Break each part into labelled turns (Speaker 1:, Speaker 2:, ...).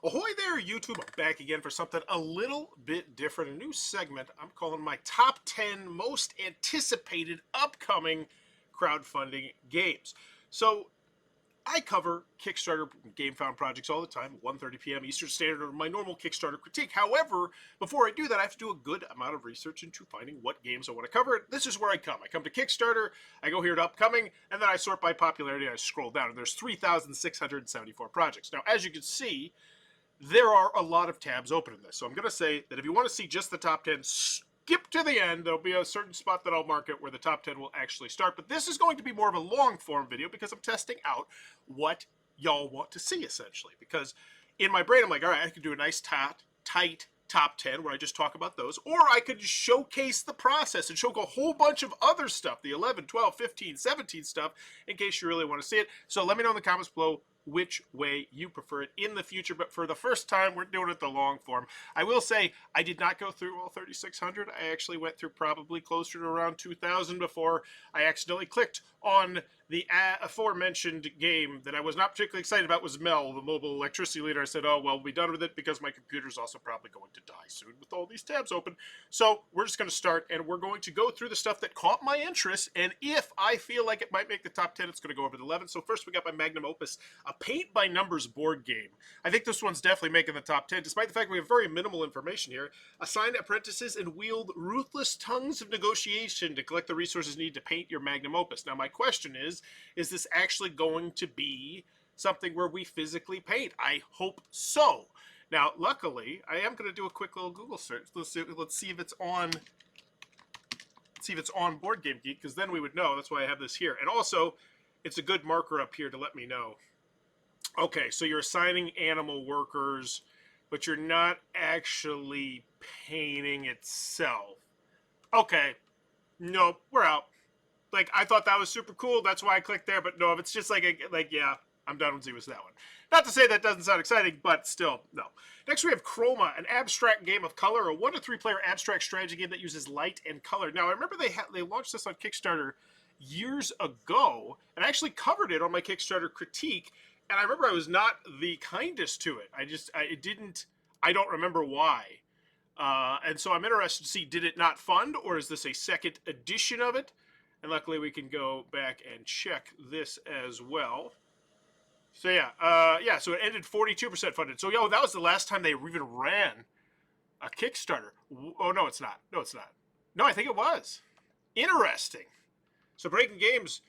Speaker 1: Ahoy there, YouTube. I'm back again for something a little bit different. A new segment I'm calling my top 10 most anticipated upcoming crowdfunding games. So I cover Kickstarter game found projects all the time, 1:30 p.m. Eastern Standard, or my normal Kickstarter critique. However, before I do that, I have to do a good amount of research into finding what games I want to cover. This is where I come. I come to Kickstarter, I go here to upcoming, and then I sort by popularity. I scroll down, and there's 3,674 projects. Now, as you can see, there are a lot of tabs open in this. So I'm going to say that if you want to see just the top 10, skip to the end. There'll be a certain spot that I'll mark it where the top 10 will actually start. But this is going to be more of a long form video because I'm testing out what y'all want to see, essentially. Because in my brain, I'm like, all right, I could do a nice tight top 10 where I just talk about those. Or I could showcase the process and show a whole bunch of other stuff, the 11, 12, 15, 17 stuff, in case you really want to see it. So let me know in the comments below which way you prefer it in the future. But for the first time, we're doing it the long form. I will say I did not go through all 3,600. I actually went through probably closer to around 2,000 before I accidentally clicked on the aforementioned game that I was not particularly excited about. Was Mel, the mobile electricity leader. I said, oh, well, we'll be done with it because my computer's also probably going to die soon with all these tabs open. So we're just going to start, and we're going to go through the stuff that caught my interest, and if I feel like it might make the top 10, it's going to go over to 11. So first we got my magnum opus, a paint-by-numbers board game. I think this one's definitely making the top 10, despite the fact we have very minimal information here. Assign apprentices and wield ruthless tongues of negotiation to collect the resources needed to paint your magnum opus. Now, my question is this actually going to be something where we physically paint? I hope so. Now, luckily, I am going to do a quick little Google search. Let's see if it's on. See if it's on Board Game Geek, because then we would know. That's why I have this here. And also, it's a good marker up here to let me know. Okay, so you're assigning animal workers, but you're not actually painting itself. Okay, nope, we're out. Like, I thought that was super cool. That's why I clicked there. But no, if it's just yeah, I'm done with Z with that one. Not to say that doesn't sound exciting, but still, no. Next, we have Chroma, an abstract game of color, a 1 to 3 player abstract strategy game that uses light and color. Now, I remember they launched this on Kickstarter years ago, and I actually covered it on my Kickstarter critique. And I remember I was not the kindest to it. I don't remember why. And so I'm interested to see, did it not fund, or is this a second edition of it? And luckily we can go back and check this as well. So yeah, so it ended 42% funded. So that was the last time they even ran a Kickstarter. Oh, no, it's not. No, it's not. No, I think it was. Interesting. So Breaking Games.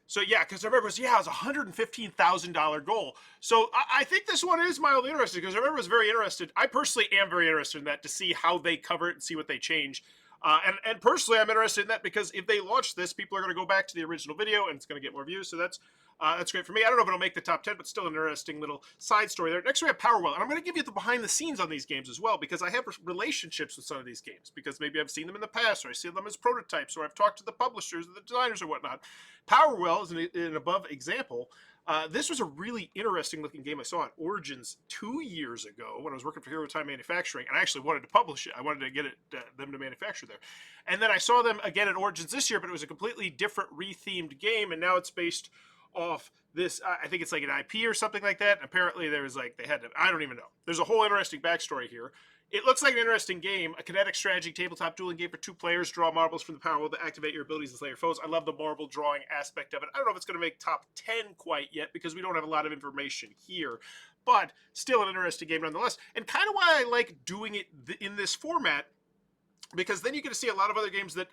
Speaker 1: So yeah, because I remember it was a $115,000 goal. So I think this one is mildly interesting because I remember I was very interested. I personally am very interested in that to see how they cover it and see what they change. And personally, I'm interested in that because if they launch this, people are going to go back to the original video and it's going to get more views. So that's great for me. I don't know if it'll make the top 10, but still an interesting little side story there. Next, we have Power Well. And I'm going to give you the behind the scenes on these games as well because I have relationships with some of these games because maybe I've seen them in the past or I see them as prototypes or I've talked to the publishers or the designers or whatnot. Power Well is an above example. This was a really interesting looking game I saw at Origins 2 years ago when I was working for Hero Time Manufacturing, and I actually wanted to publish it. I wanted to get them to manufacture there. And then I saw them again at Origins this year, but it was a completely different rethemed game, and now it's based off this, I think it's like an IP or something like that. And apparently there was I don't even know. There's a whole interesting backstory here. It looks like an interesting game, a kinetic strategy tabletop dueling game for 2 players. Draw marbles from the power wheel to activate your abilities and slay your foes. I love the marble drawing aspect of it. I don't know if it's going to make top 10 quite yet because we don't have a lot of information here, but still an interesting game nonetheless. And kind of why I like doing it in this format, because then you get to see a lot of other games that,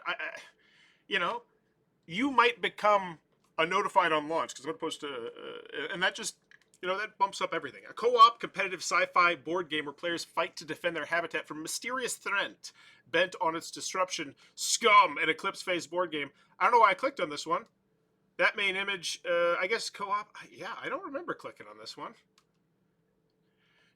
Speaker 1: you might become a notified on launch because I'm going to post and that just... that bumps up everything. A co-op competitive sci-fi board game where players fight to defend their habitat from mysterious threat bent on its disruption. Scum, an Eclipse Phase board game. I don't know why I clicked on this one. That main image, I guess co-op. Yeah, I don't remember clicking on this one.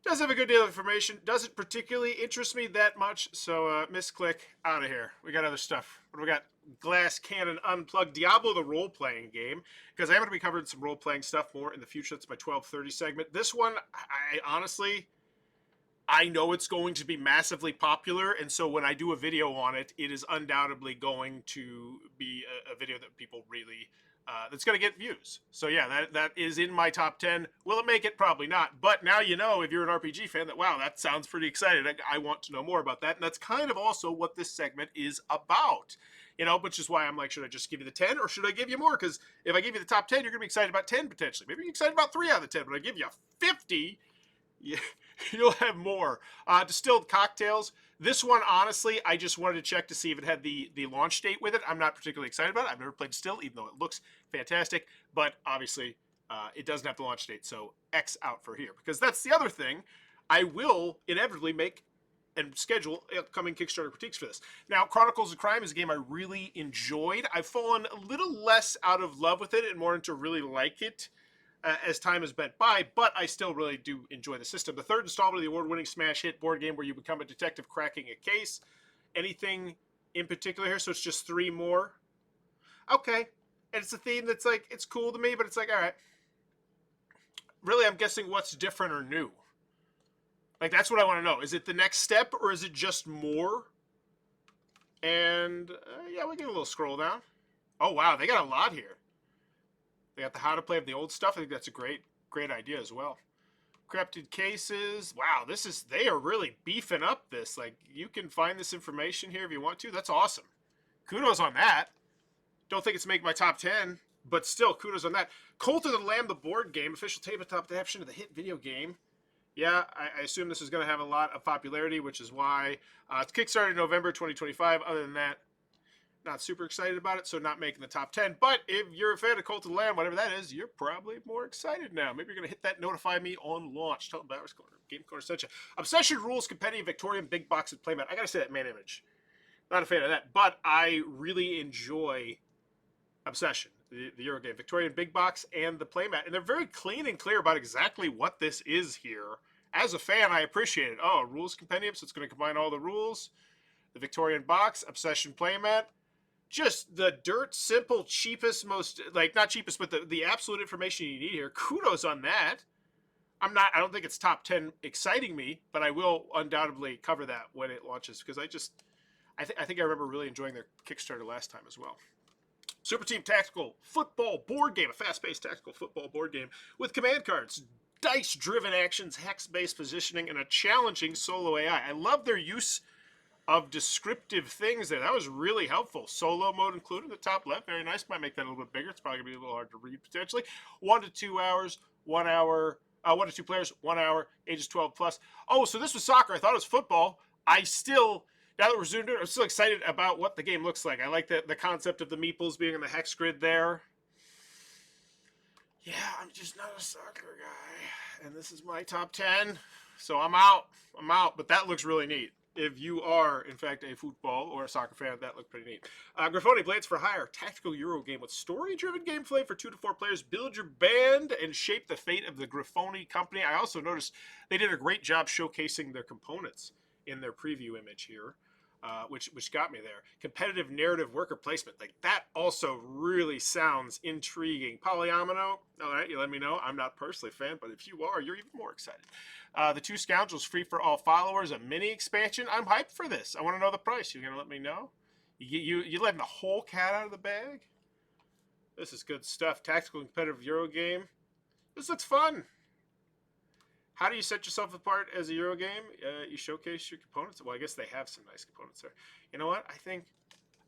Speaker 1: Does have a good deal of information. Doesn't particularly interest me that much, so misclick, out of here. We got other stuff. What do we got? Glass Cannon Unplugged, Diablo the role-playing game, because I'm going to be covering some role-playing stuff more in the future. That's my 12:30 segment. This one, I honestly, I know it's going to be massively popular, and so when I do a video on it, it is undoubtedly going to be a video that people really that's going to get views. So yeah, that is in my top 10. Will it make it? Probably not. But now you know, if you're an RPG fan, that wow, that sounds pretty exciting. I want to know more about that. And that's kind of also what this segment is about. You know, which is why I'm like, should I just give you the 10 or should I give you more? Because if I give you the top 10, you're going to be excited about 10 potentially. Maybe you're excited about 3 out of the 10, but I give you 50, you'll have more. Distilled cocktails. This one, honestly, I just wanted to check to see if it had the launch date with it. I'm not particularly excited about it. I've never played Distilled, even though it looks fantastic. But obviously, it doesn't have the launch date, so X out for here. Because that's the other thing. I will inevitably make and schedule upcoming Kickstarter critiques for this. Now, Chronicles of Crime is a game I really enjoyed. I've fallen a little less out of love with it and more into really like it as time has went by, but I still really do enjoy the system. The third installment of the award-winning smash hit board game where you become a detective cracking a case. Anything in particular here? So it's just 3 more? Okay. And it's a theme that's like, it's cool to me, but it's like, all right. Really, I'm guessing what's different or new. Like, that's what I want to know. Is it the next step, or is it just more? And, yeah, we get a little scroll down. Oh, wow, they got a lot here. They got the how to play of the old stuff. I think that's a great idea as well. Corrupted cases. Wow, they are really beefing up this. Like, you can find this information here if you want to. That's awesome. Kudos on that. Don't think it's making my top 10, but still, kudos on that. Cult of the Lamb, the board game, official tabletop adaptation of the hit video game. Yeah, I assume this is going to have a lot of popularity, which is why it's Kickstarted in November 2025. Other than that, not super excited about it, so not making the top 10. But if you're a fan of Cult of the Lamb, whatever that is, you're probably more excited now. Maybe you're going to hit that notify me on launch. Tell them Bowers Corner, Game Corner Essential. Obsession Rules Compendium Victorian Big Box and Playmat. I got to say that man image. Not a fan of that, but I really enjoy Obsession, the Euro game, Victorian Big Box, and the playmat. And they're very clean and clear about exactly what this is here. As a fan, I appreciate it. Oh, rules compendium, so it's going to combine all the rules. The Victorian box, Obsession playmat. Just the dirt simple, cheapest, most, like, not cheapest, but the absolute information you need here. Kudos on that. I don't think it's top 10 exciting me, but I will undoubtedly cover that when it launches, because I think I remember really enjoying their Kickstarter last time as well. Super Team Tactical Football Board Game, a fast-paced tactical football board game with command cards, dice-driven actions, hex-based positioning, and a challenging solo AI. I love their use of descriptive things there. That was really helpful. Solo mode included in the top left. Very nice. Might make that a little bit bigger. It's probably going to be a little hard to read potentially. 1 to 2 hours, 1 hour, 1 to 2 players, 1 hour, ages 12 plus. Oh, so this was soccer. I thought it was football. Now that we're zoomed in, I'm still excited about what the game looks like. I like the concept of the meeples being in the hex grid there. Yeah, I'm just not a soccer guy. And this is my top 10. So I'm out. But that looks really neat. If you are, in fact, a football or a soccer fan, that looked pretty neat. Grifoni Blades for Hire, tactical Euro game with story-driven gameplay for 2 to 4 players. Build your band and shape the fate of the Grifoni company. I also noticed they did a great job showcasing their components in their preview image here, which got me there. Competitive narrative worker placement. Like, that also really sounds intriguing. Polyomino, all right, you let me know. I'm not personally a fan, but if you are, you're even more excited. The Two Scoundrels, free for all followers, a mini expansion. I'm hyped for this. I want to know the price. You're going to let me know? You letting the whole cat out of the bag? This is good stuff. Tactical and competitive Euro game. This looks fun. How do you set yourself apart as a Euro game? You showcase your components. Well, I guess they have some nice components there. You know what? I think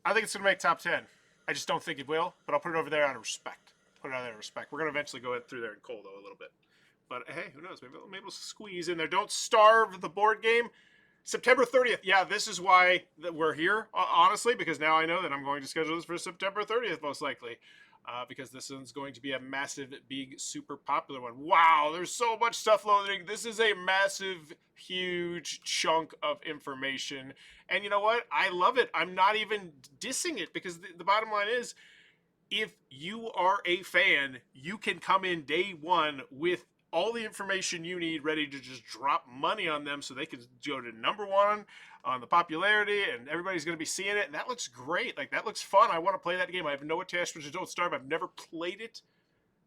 Speaker 1: it's going to make top 10. I just don't think it will, but I'll put it over there out of respect. We're going to eventually go through there in cold, though, a little bit. But, hey, who knows? Maybe we'll squeeze in there. Don't starve the board game. September 30th. Yeah, this is why we're here, honestly, because now I know that I'm going to schedule this for September 30th, most likely. Because this one's going to be a massive, big, super popular one. Wow, there's so much stuff loading. This is a massive, huge chunk of information. And you know what? I love it. I'm not even dissing it, because the bottom line is, if you are a fan, you can come in day one with all the information you need ready to just drop money on them so they can go to #1 on the popularity, and everybody's going to be seeing it. And that looks great. Like, that looks fun. I want to play that game. I have no attachment to Don't Starve. I've never played it,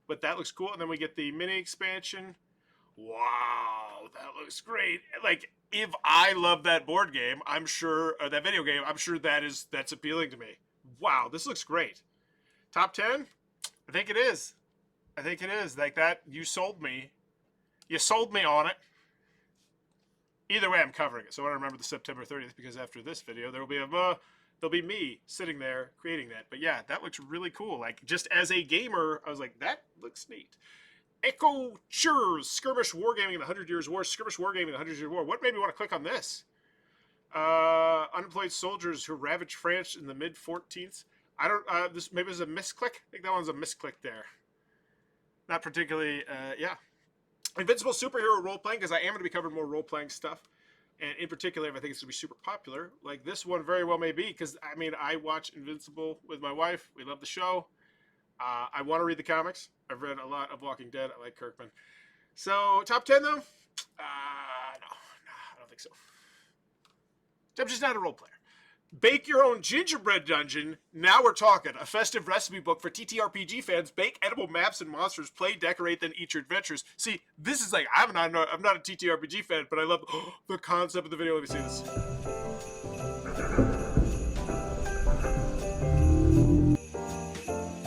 Speaker 1: but that looks cool. And then we get the mini expansion. Wow, that looks great. Like, if I love that board game, I'm sure, or that video game, I'm sure that's appealing to me. Wow, this looks great. Top 10? I think it is. I think it is. Like that, you sold me. You sold me on it. Either way, I'm covering it. So I want to remember the September 30th because after this video, there'll be me sitting there creating that. But yeah, that looks really cool. Like just as a gamer, I was like, that looks neat. Echo Churs, Skirmish Wargaming in the 100 Years' War. Skirmish Wargaming in the 100 Years' War. What made me want to click on this? Unemployed soldiers who ravaged France in the mid-14th. I don't. This maybe it's a misclick. I think that one's a misclick there. Not particularly. Yeah. Invincible superhero role playing because I am going to be covering more role playing stuff, and in particular, if I think it's going to be super popular, like this one very well may be because I mean I watch Invincible with my wife. We love the show. I want to read the comics. I've read a lot of Walking Dead. I like Kirkman. So top 10 though. No, I don't think so. I'm just not a role player. Bake your own gingerbread dungeon. Now we're talking. A festive recipe book for TTRPG fans. Bake edible maps and monsters. Play, decorate, then eat your adventures. See, this is like I'm not a TTRPG fan, but I love the concept of the video. Let me see this.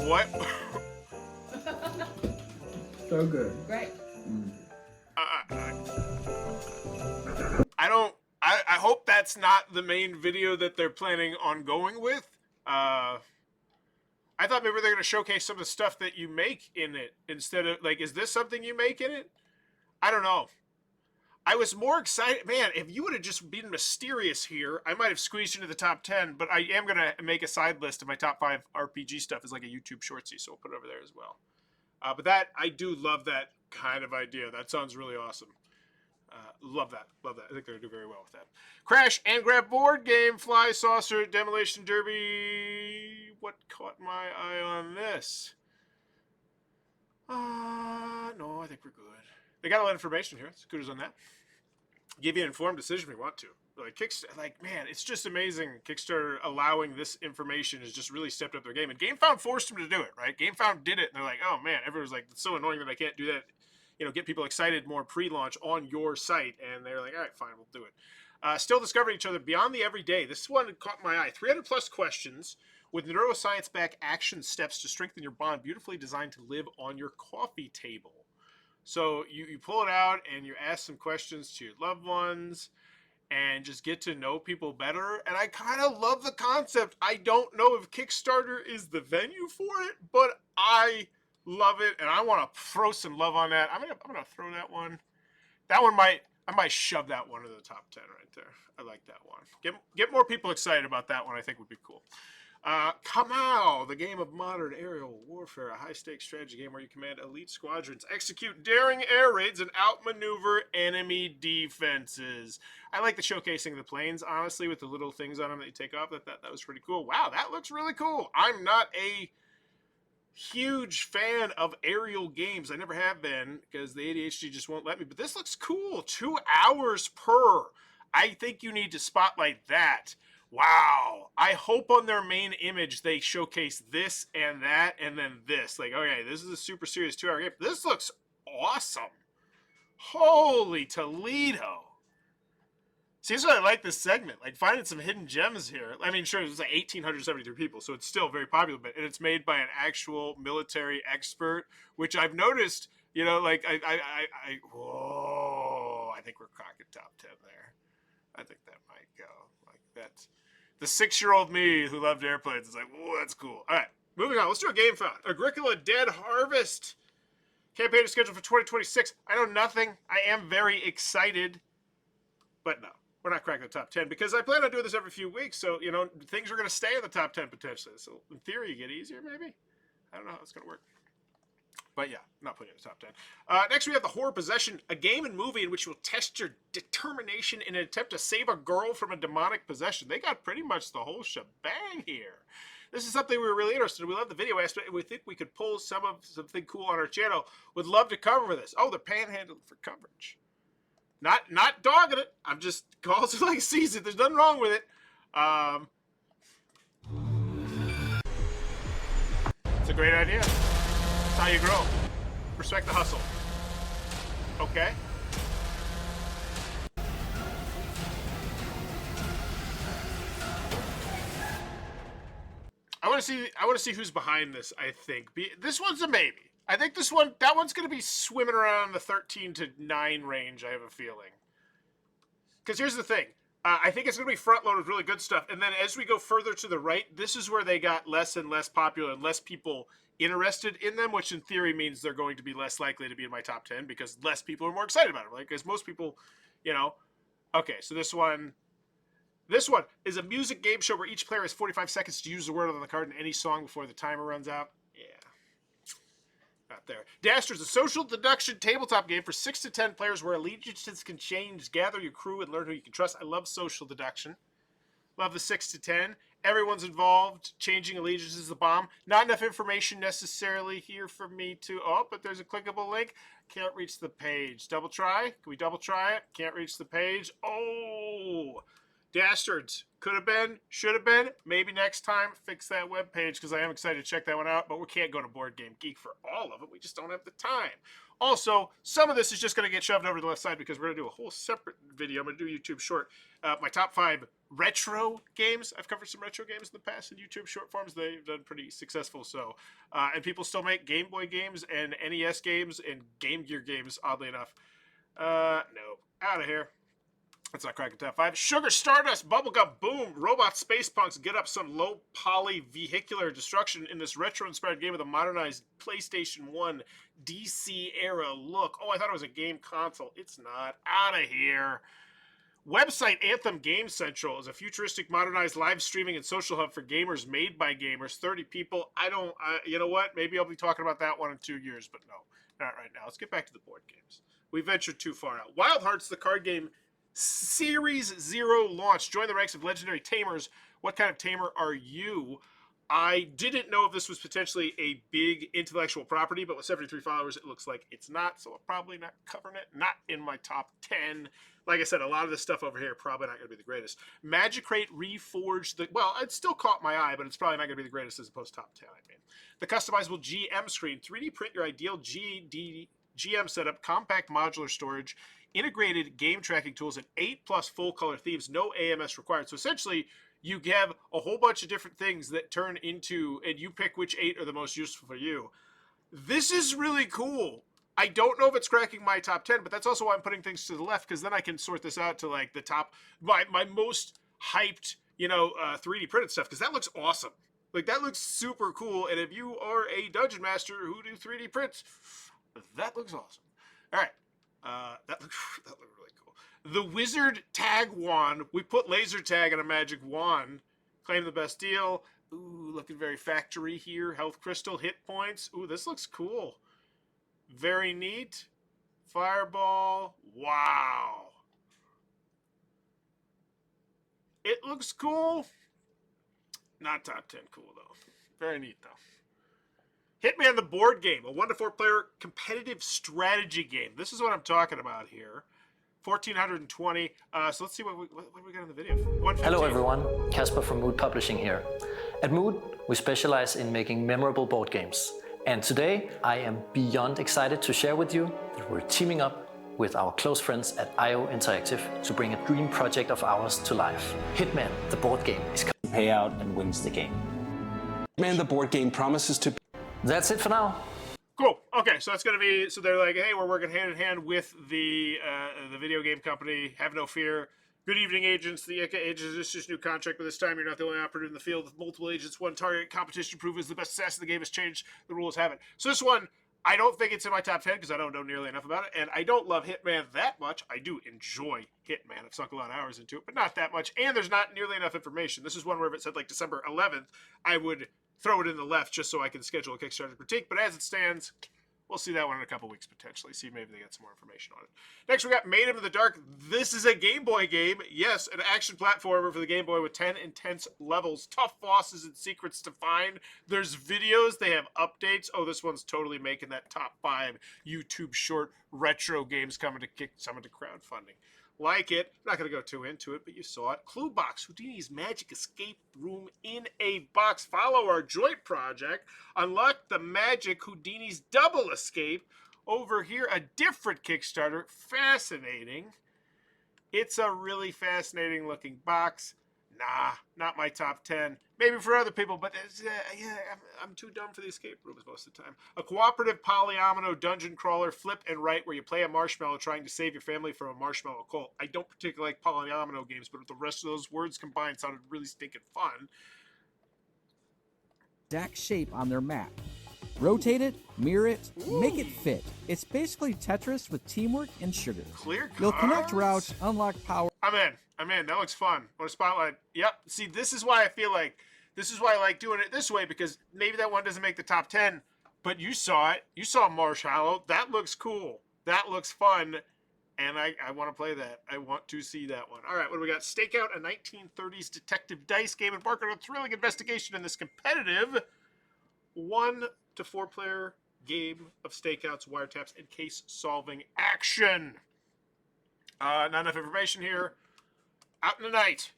Speaker 1: What?
Speaker 2: So good.
Speaker 3: Great.
Speaker 1: I don't. I hope that's not the main video that they're planning on going with. I thought maybe they're going to showcase some of the stuff that you make in it instead of, like, is this something you make in it? I don't know. I was more excited. Man, if you would have just been mysterious here, I might have squeezed into the top 10, but I am going to make a side list of my top 5 RPG stuff as like a YouTube shortsy, so we'll put it over there as well. But that, I do love that kind of idea. That sounds really awesome. Love that. Love that. I think they're going to do very well with that. Crash and Grab board game, Fly Saucer, Demolition Derby. What caught my eye on this? No, I think we're good. They got a lot of information here. It's good as on that. Give you an informed decision if you want to. Like Kickstarter, like man, it's just amazing. Kickstarter allowing this information has just really stepped up their game. And GameFound forced them to do it, right? GameFound did it, and they're like, oh man, everyone's like, it's so annoying that I can't do that. You know, get people excited more pre-launch on your site, and they're like, all right, fine, we'll do it. Still discovering each other beyond the everyday. This one caught my eye. 300 plus questions with neuroscience-backed action steps to strengthen your bond, beautifully designed to live on your coffee table. So you pull it out and you ask some questions to your loved ones and just get to know people better. And I kind of love the concept. I don't know if Kickstarter is the venue for it, but I love it, and I want to throw some love on that. I'm gonna throw that one. That one I might shove that one into the top 10 right there. I like that one. Get more people excited about that one. I think would be cool. Kamau, the game of modern aerial warfare, a high-stakes strategy game where you command elite squadrons, execute daring air raids, and outmaneuver enemy defenses. I like the showcasing of the planes, honestly, with the little things on them that you take off. That was pretty cool. Wow, that looks really cool. I'm not a huge fan of aerial games. I never have been because the ADHD just won't let me. But this looks cool. 2 hours per. I think you need to spotlight that. Wow. I hope on their main image they showcase this and that and then this. Like, okay, this is a super serious 2-hour game. This looks awesome. Holy Toledo. See, that's why I like this segment. Like, finding some hidden gems here. I mean, sure, it's like 1,873 people, so it's still very popular, but it's made by an actual military expert, which I've noticed, you know, like, whoa, I think we're cracking top 10 there. I think that might go. Like, that's the 6-year-old me who loved airplanes is like, whoa, that's cool. All right, moving on. Let's do a game found. Agricola Dead Harvest. Campaign is scheduled for 2026. I know nothing. I am very excited, but no. We're not cracking the top 10 because I plan on doing this every few weeks. So, you know, things are going to stay in the top 10 potentially. So, in theory, you get easier, maybe. I don't know how it's going to work. But yeah, not putting it in the top 10. Next, we have The Horror Possession, a game and movie in which you'll test your determination in an attempt to save a girl from a demonic possession. They got pretty much the whole shebang here. This is something we were really interested in. We love the video aspect, and we think we could pull something cool on our channel. Would love to cover this. Oh, they're panhandling for coverage. Not dogging it. I'm just calls it like it sees it. There's nothing wrong with it. It's a great idea. It's how you grow. Respect the hustle. Okay. I want want to see who's behind this. I think this one's a maybe. I think that one's going to be swimming around the 13 to 9 range. I have a feeling. Because here's the thing. I think it's going to be front loaded with really good stuff. And then as we go further to the right, this is where they got less and less popular and less people interested in them, which in theory means they're going to be less likely to be in my top 10 because less people are more excited about it, right? Because most people, you know. Okay, so this one is a music game show where each player has 45 seconds to use the word on the card in any song before the timer runs out. Yeah. Not there. Dastard's a social deduction tabletop game for 6 to 10 players where allegiances can change. Gather your crew and learn who you can trust. I love social deduction. Love the 6 to 10. Everyone's involved. Changing allegiances is the bomb. Not enough information necessarily here for me to... Oh, but there's a clickable link. Can't reach the page. Double try. Can we double try it? Can't reach the page. Oh! Dastards. Could have been. Should have been. Maybe next time fix that web page because I am excited to check that one out. But we can't go to Board Game Geek for all of it. We just don't have the time. Also, some of this is just going to get shoved over to the left side because we're going to do a whole separate video. I'm going to do a YouTube short. My top 5 retro games. I've covered some retro games in the past in YouTube short forms. They've done pretty successful. So, and people still make Game Boy games and NES games and Game Gear games, oddly enough. No. Out of here. That's not cracking top 5. Sugar Stardust, Bubblegum, Boom, Robot Space Punks get up some low poly vehicular destruction in this retro-inspired game with a modernized PlayStation 1 DC era look. Oh, I thought it was a game console. It's not. Out of here. Website Anthem Game Central is a futuristic modernized live streaming and social hub for gamers made by gamers. 30 people. You know what? Maybe I'll be talking about that one in 2 years, but no, not right now. Let's get back to the board games. We ventured too far out. Wild Hearts, the card game Series 0 launch. Join the ranks of legendary tamers. What kind of tamer are you? I didn't know if this was potentially a big intellectual property, but with 73 followers, it looks like it's not, so I'm probably not covering it. Not in my top 10. Like I said, a lot of this stuff over here probably not going to be the greatest. Magic Crate Reforged. Well, it still caught my eye, but it's probably not going to be the greatest as opposed to top 10, I mean. The customizable GM screen. 3D print your ideal GM setup. Compact modular storage. Integrated game tracking tools and 8+ full color themes, no AMS required. So essentially, you have a whole bunch of different things that turn into, and you pick which 8 are the most useful for you. This is really cool. I don't know if it's cracking my top 10, but that's also why I'm putting things to the left, because then I can sort this out to like the top, my most hyped, 3D printed stuff, because that looks awesome. Like, that looks super cool, and if you are a dungeon master who do 3D prints, that looks awesome. All right. That looked really cool. The Wizard Tag Wand. We put laser tag on a magic wand. Claim the best deal. Ooh, looking very factory here. Health crystal, hit points. Ooh, this looks cool. Very neat. Fireball. Wow. It looks cool. Not top 10 cool, though. Very neat, though. Hitman the board game, a 1 to 4 player competitive strategy game. This is what I'm talking about here. 1,420. So let's see what we got in the video.
Speaker 2: Hello everyone, Casper from Mood Publishing here. At Mood, we specialize in making memorable board games. And today, I am beyond excited to share with you that we're teaming up with our close friends at IO Interactive to bring a dream project of ours to life. Hitman, the board game, is coming.
Speaker 3: Pay out and wins the game. Hitman, the board game, promises to...
Speaker 2: That's it for now.
Speaker 1: Cool. Okay, so that's going to be... So they're like, hey, we're working hand in hand with the video game company. Have no fear. Good evening, agents. The agents, this is new contract, but this time you're not the only operator in the field with multiple agents. One target. Competition proof is the best assassin. The game has changed. The rules haven't. So this one, I don't think it's in my top 10 because I don't know nearly enough about it, and I don't love Hitman that much. I do enjoy Hitman. I've sunk a lot of hours into it, but not that much, and there's not nearly enough information. This is one where if it said like December 11th, I would throw it in the left just so I can schedule a Kickstarter critique, but as it stands, we'll see that one in a couple weeks potentially. See maybe they get some more information on it. Next, we got Made in the Dark. This is a Game Boy game. Yes, an action platformer for the Game Boy with 10 intense levels, tough bosses and secrets to find. There's videos. They have updates. Oh, this one's totally making that top 5 YouTube short retro games coming to crowdfunding. Like it. I'm not going to go too into it, but you saw it. Clue Box, Houdini's Magic Escape Room in a Box. Follow our joint project. Unlock the magic Houdini's Double Escape. Over here, a different Kickstarter. Fascinating. It's a really fascinating looking box. Nah, not my top 10. maybe for other people, but yeah, I'm too dumb for the escape rooms most of the time. A cooperative polyomino dungeon crawler, flip and right, where you play a marshmallow trying to save your family from a marshmallow cult. I don't particularly like polyomino games, but the rest of those words combined sounded really stinking fun.
Speaker 4: Exact shape on their map. Rotate it, mirror it, make it fit. It's basically Tetris with teamwork and sugar.
Speaker 1: Clear cards.
Speaker 4: You'll connect routes, unlock power.
Speaker 1: I'm in. That looks fun. Want a spotlight? Yep. See, this is why I like doing it this way, because maybe that one doesn't make the top 10, but you saw it. You saw Marshmallow. That looks cool. That looks fun. And I want to play that. I want to see that one. All right, what do we got? Stakeout, a 1930s detective dice game, embark on a thrilling investigation in this competitive 1 to 4 player game of stakeouts, wiretaps, and case-solving action. Not enough information here. Out in the night.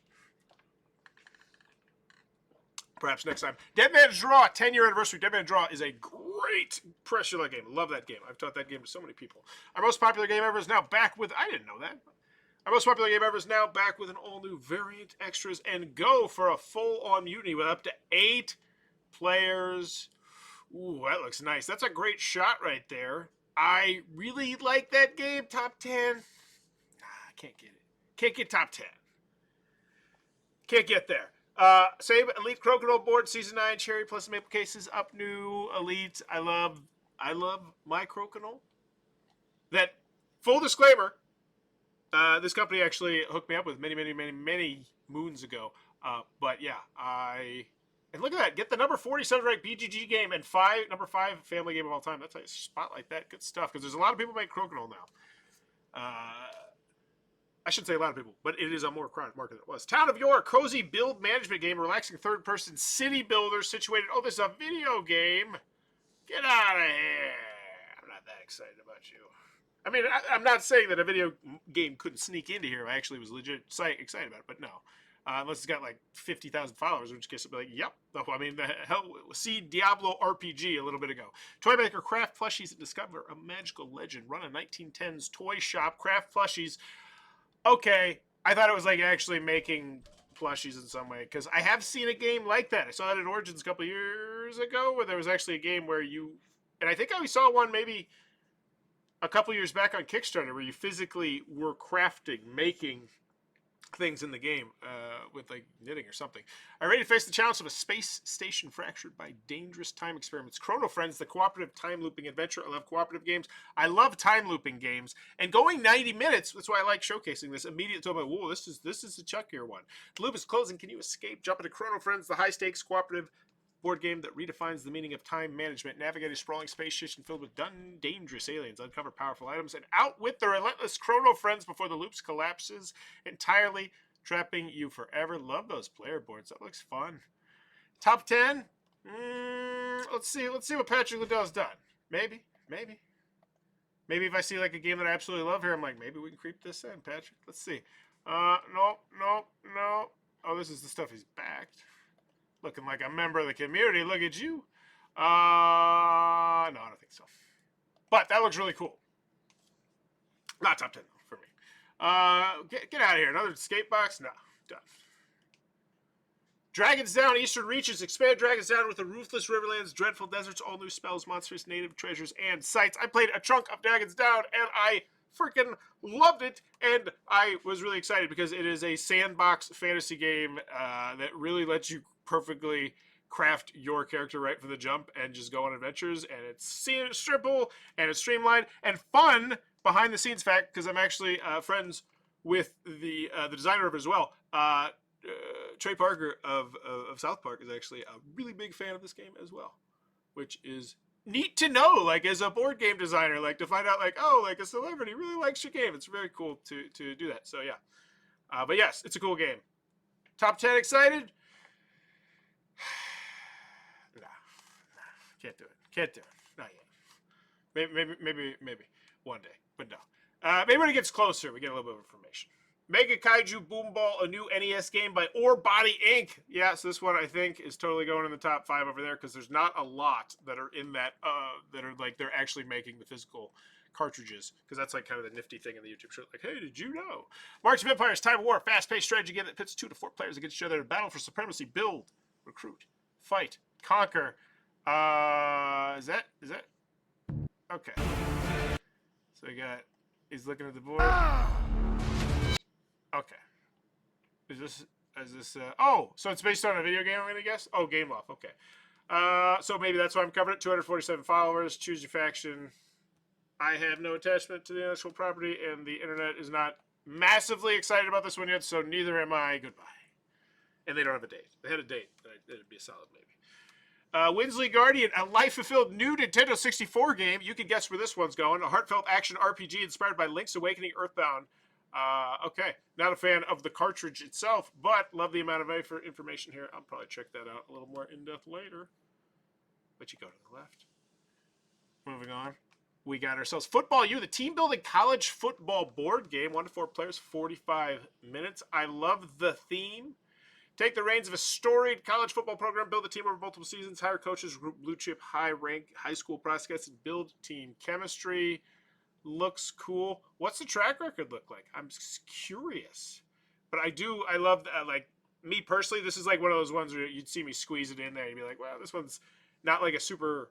Speaker 1: Perhaps next time. Dead Man's Draw, 10-year anniversary. Dead Man's Draw is a great pressure game. Love that game. I've taught that game to so many people. Our most popular game ever is now back with... I didn't know that. Our most popular game ever is now back with an all-new variant extras and go for a full-on mutiny with up to 8 players. Ooh, that looks nice. That's a great shot right there. I really like that game. Top 10. I can't get it. Can't get top 10. Can't get there. Save Elite Crocodile board, Season 9, Cherry plus Maple cases, up new Elite. I love my Crocodile. That, full disclaimer, this company actually hooked me up with many moons ago. But yeah, and look at that. Get the number 40 Sunrise BGG game and number 5 family game of all time. That's how you spotlight that. Good stuff. Because there's a lot of people make Crocodile now. I shouldn't say a lot of people, but it is a more crowded market than it was. Town of York, cozy build management game, relaxing third-person city builder situated. Oh, this is a video game. Get out of here. I'm not that excited about you. I mean, I'm not saying that a video game couldn't sneak into here. I actually was legit excited about it, but no. Unless it's got like 50,000 followers, in which case I'll be like, yep. I mean, the hell, see Diablo RPG a little bit ago. Toy maker, craft plushies, and discover a magical legend. Run a 1910s toy shop, craft plushies. Okay, I thought it was like actually making plushies in some way, because I have seen a game like that. I saw that at Origins a couple years ago, where there was actually a game where you, and I think I saw one maybe a couple years back on Kickstarter, where you physically were crafting, making things in the game with like knitting or something. Are you ready to face the challenge of a space station fractured by dangerous time experiments? Chrono Friends, the cooperative time looping adventure. I love cooperative games. I love time looping games. And going 90 minutes, that's why I like showcasing this. Immediately told me, whoa, this is a chuckier one. The loop is closing. Can you escape? Jump into Chrono Friends, the high stakes cooperative board game that redefines the meaning of time management. Navigate a sprawling space station filled with dangerous aliens, uncover powerful items, and outwit the relentless Chrono Friends before the loops collapses entirely, trapping you forever. Love those player boards. That looks fun. Top 10? Let's see what Patrick Liddell's done. Maybe if I see like a game that I absolutely love here, I'm like, maybe we can creep this in, Patrick. Let's see. No. Oh, this is the stuff he's backed. Looking like a member of the community. Look at you. No, I don't think so. But that looks really cool. Not top 10 for me. Get out of here. Another escape box? No. Done. Dragon's Down, Eastern Reaches. Expand Dragon's Down with the ruthless riverlands, dreadful deserts, all new spells, monsters, native treasures, and sights. I played a chunk of Dragon's Down, and I freaking loved it, and I was really excited because it is a sandbox fantasy game that really lets you perfectly craft your character right from the jump and just go on adventures, and it's simple and it's streamlined and fun behind the scenes fact, because I'm actually friends with the designer of it as well. Trey Parker of South Park is actually a really big fan of this game as well, which is neat to know, like as a board game designer, like to find out like, oh, like a celebrity really likes your game. It's very cool to do that. So yeah, but yes, it's a cool game. Top 10 excited? Nah, can't do it. Not yet. Maybe one day, but no. Maybe when it gets closer, we get a little bit of information. Mega Kaiju Boom Ball, a new NES game by Ore Body Inc. Yeah, so this one I think is totally going in the top 5 over there, because there's not a lot that are in that that are like they're actually making the physical cartridges, because that's like kind of the nifty thing in the YouTube show. Like, hey, did you know? March of Empires, Time of War, fast-paced strategy game that pits 2 to 4 players against each other in battle for supremacy. Build recruit, fight, conquer. Is that okay? So we got. He's looking at the board. Okay. Is this? Oh, so it's based on a video game, I'm gonna guess. Oh, Game Loft. Okay. So maybe that's why I'm covering it. 247 followers. Choose your faction. I have no attachment to the intellectual property, and the internet is not massively excited about this one yet. So neither am I. Goodbye. And they don't have a date. They had a date. It'd be a solid maybe. Winsley Guardian, a life-fulfilled new Nintendo 64 game. You can guess where this one's going. A heartfelt action RPG inspired by Link's Awakening Earthbound. Okay, not a fan of the cartridge itself, but love the amount of information here. I'll probably check that out a little more in-depth later. But you go to the left. Moving on. We got ourselves Football U, the team-building college football board game. 1 to 4 players, 45 minutes. I love the theme. Take the reins of a storied college football program, build a team over multiple seasons, hire coaches, recruit blue-chip, high-rank high school prospects, and build team chemistry. Looks cool. What's the track record look like? I'm curious. But I love, like, me personally, this is like one of those ones where you'd see me squeeze it in there and be like, wow, this one's not like a super,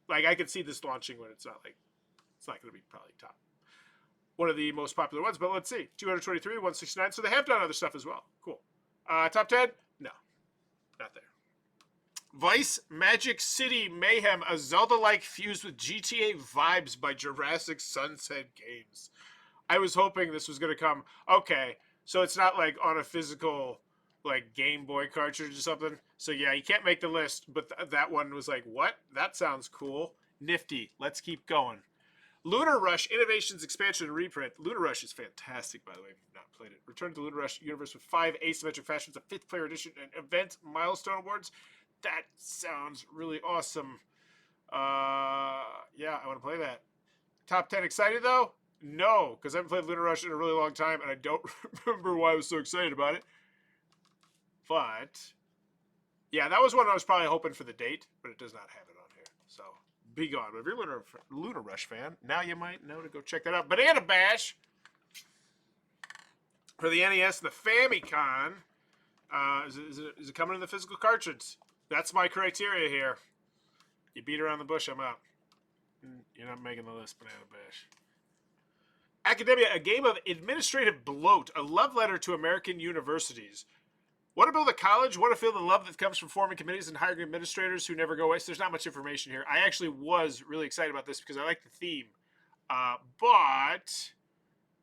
Speaker 1: like, I could see this launching when it's not going to be probably top. One of the most popular ones, but let's see. 223, 169. So they have done other stuff as well. Cool. Top 10? No. Not there. Vice Magic City Mayhem, a Zelda-like fused with GTA vibes by Jurassic Sunset Games. I was hoping this was going to come. Okay, so it's not like on a physical like Game Boy cartridge or something. So yeah, you can't make the list, but that one was like, what? That sounds cool. Nifty. Let's keep going. Lunar Rush, Innovations, Expansion, and Reprint. Lunar Rush is fantastic, by the way, if you've not played it. Return to the Lunar Rush universe with 5 asymmetric fashions, a 5th player edition, and event milestone awards. That sounds really awesome. Yeah, I want to play that. Top 10 excited, though? No, because I haven't played Lunar Rush in a really long time, and I don't remember why I was so excited about it. But, yeah, that was one I was probably hoping for the date, but it does not have it on here, so... Be gone. But if you're a Lunar Rush fan, now you might know to go check that out. Banana Bash for the NES and the Famicom. Is it coming in the physical cartridge? That's my criteria here. You beat around the bush, I'm out. You're not making the list, Banana Bash. Academia, a game of administrative bloat, a love letter to American universities. Want to build a college? Want to feel the love that comes from forming committees and hiring administrators who never go waste? There's not much information here. I actually was really excited about this because I like the theme. But